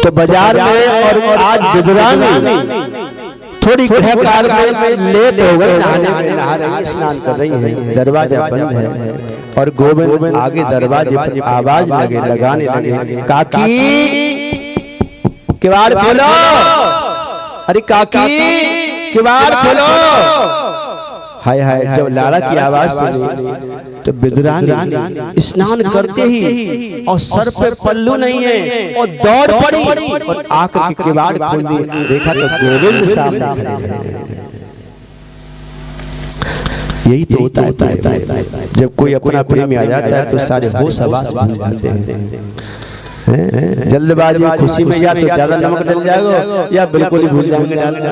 तो बाजार में और आज विदुरानी थोड़ी गृह कार्य में लेट हो गई, नहाने में नहा रही है, स्नान कर रही है, दरवाजा बंद है। और गोविंद आगे दरवाजे पर आवाज लगाने लगे, काकी किवाड़ खोलो, अरे काकी किवाड़ खोलो। हाय हाय जब लाला की आवाज सुनी तो विदुरानी स्नान करते ही और सर पे पल्लू नहीं है और दौड़ पड़ी और आकर के किवाड़ खोल दी। देखा तो गोविंद सामने खड़े हैं। यही तो होता है जब कोई अपना प्रेमी आ जाता है तो सारे होश हवास भूल जाते हैं। जल्दबाजी में खुशी में या तो ज्यादा नमक डल जाएगा या बिल्कुल ही भूल जाएंगे डालना।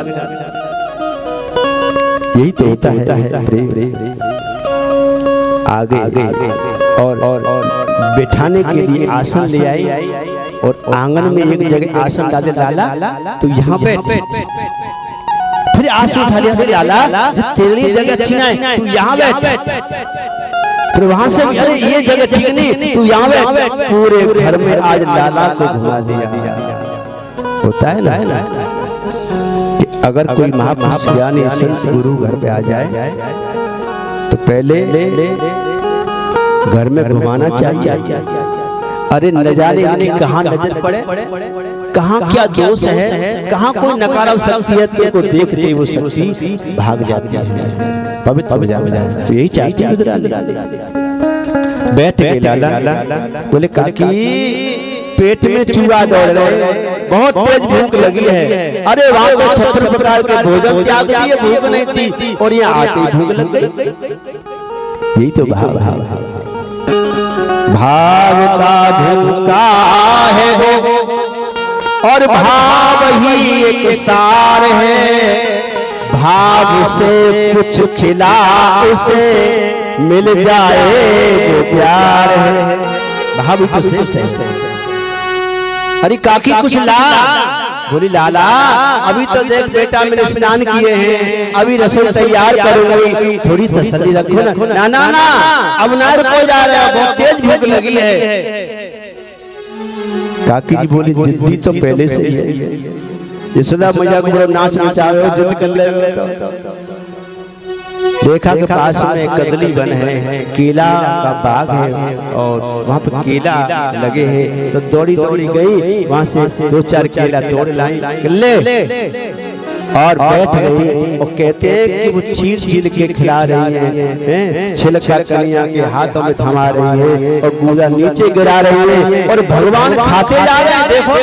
यही तो होता है प्रेम। आगे और बैठाने के लिए आसन ले आई और आंगन में एक जगह आसन डाले लाला तो यहाँ बैठ। फिर आसन उठा लिया लाला तेरी जगह अच्छी ना है तू यहाँ बैठ। फिर वहां से अरे ये जगह ठीक नहीं तू यहाँ बैठ। पूरे घर में आज लाला को घुमा दिया। होता है ना कि अगर कोई महापुरुष ज्ञानी संत गुरु घर पे आ जाए तो पहले घर में घुमाना चाहिए। अरे न जाने कहाँ नजर पड़े, कहाँ क्या दोष है, कहाँ कोई नकारात्मक शक्ति को देखते वो शक्ति भाग जाती है, पवित्र हो जाता है। तो यही चाहिए। बैठ गए लाला, बोले काकी पेट में चूहा दौड़ रहे, बहुत तेज भूख लगी है। अरे वहां तो 56 प्रकार के भोजन त्याग दिए, भूख नहीं थी और यहाँ आते ही भूख लग गई। यही तो भाव का भूखा है वो और भाव ही एक सार है। भाव से कुछ खिला उसे मिल जाए वो प्यार है। भाव तो श्रेष्ठ है। अरे काकी कुछ ला, बोली लाला अभी तो देख बेटा मैंने स्नान किए हैं, अभी रसोई तैयार करूंगी, थोड़ी तसल्ली रखो ना। ना ना ना अब ना रुको जा रहा है, बहुत तेज भूख लगी है। काकी जी बोली जिद्दी तो पहले से ही है, यशोदा मैया को बड़ा नाच नचावे हो, जिद कर ले। देखा के पास में कदली वन है, केला का बाग है और वहाँ पे केला लगे हैं। तो दौड़ी दौड़ी गई, वहाँ से 2-4 केला तोड़ लाई ले और बैठ गई। और कहते हैं कि वो चीर चीर के खिला रही है, छिलका कलियां के हाथों में थमा रही है और गूदा नीचे गिरा रही है और भगवान खाते जा रहे हैं। देखो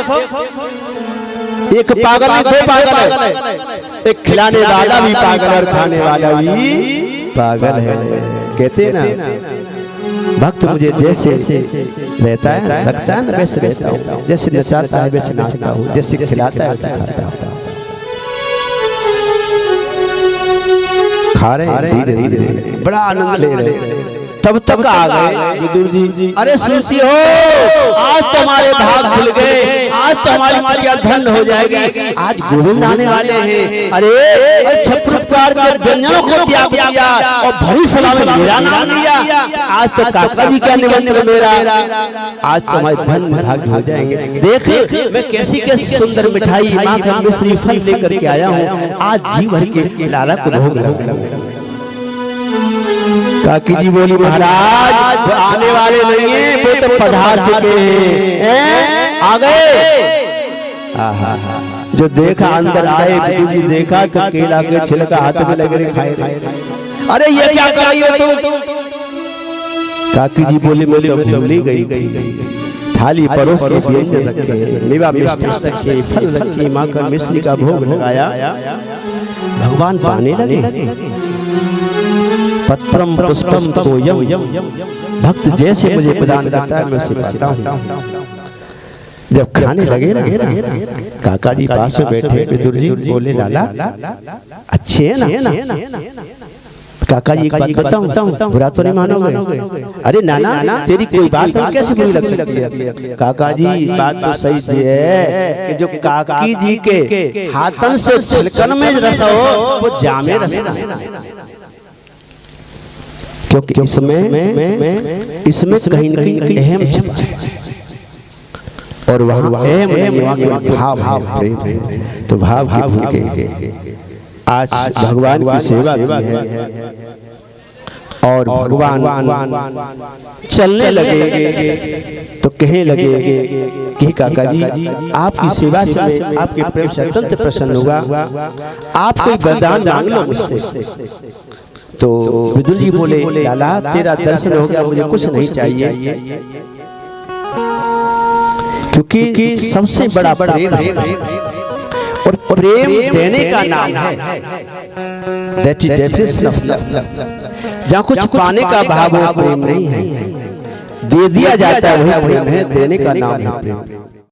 एक पागल है, 2 पागल है, एक खिलाने वाला भी पागल और खाने वाला भी पागल है। कहते ना भक्त मुझे जैसे रहता है लगता है ना वैसे रहता हूँ, जैसे नचाता है वैसे नाचता हूँ, जैसे खिलाता है वैसे खाता हूँ। खा रहे धीरे धीरे बड़ा आनंद ले रहे। तब तक आ गए विदुर जी। अरे सुनती हो आज तुम्हारे भाग खुल गए, आज तो हमारी कुटिया धन हो जाएगी। आज गोविंद आने वाले हैं, अरे 56 प्रकार के व्यंजनों को त्याग दिया और भरी सभा में मेरा नाम लिया। आज तो काका जी का निमंत्रण मेरा, आज तो हमारे धन भाग्य हो जाएंगे। देख मैं कैसी कैसी सुंदर मिठाई माँ का मिश्री फल लेकर के आया हूँ, आज जी भर के लाला को भोग लगाऊंगा। काकी जी बोली महाराज वो आने वाले नहीं है, वो तो पधार चुके हैं, आ गए। जो देखा अंदर आए, बिदुर जी देखा तो केला के छिलका हाथ में लगे रहे खाए रहे। अरे ये क्या कर रही हो तुम? काकी जी बोली मैं तो भूल ही गई। थाली परोस के व्यंजन रखे, मेवा मिष्ठान रखे, फल रखे, माँ का मिश्री का भोग लगाया। भगवान पाने लगे। पत्रम पुष्पम तोयम, भक्त जैसे मुझे प्रदान करता है मैं उसे पाता हूँ। जब खाने लगे ना, काका जी पास में बैठे, बिदुर जी बोले लाला अच्छे है ना? काका जी एक बात बताऊं, बुरा तो नहीं मानोगे? अरे नाना तेरी कोई बात हम कैसे बुरी लग सकती है? काका जी बात तो सही है कि जो काकी जी के हाथन से छिलकन में रस हो वो जामे रस, क्योंकि इसमें कहीं न कहीं अहम छिपा है और वहाँ भाव प्रेम है। तो भाव की भूल के आज भगवान की सेवा की है और भगवान चलने लगे तो कहने लगे कि काका जी आपकी सेवा से मैं आपके प्रेम से अत्यंत प्रसन्न होगा, आप कोई वरदान मांग लो मुझसे। तो बिदुर जी बोले लाला तेरा दर्शन हो गया, मुझे कुछ नहीं चाहिए, क्योंकि सबसे बड़ा प्रेम है और प्रेम देने का नाम है। That is definition of love. जहाँ कुछ पाने का भाव वो प्रेम नहीं है, दे दिया जाता है वही प्रेम है, देने का नाम है प्रेम।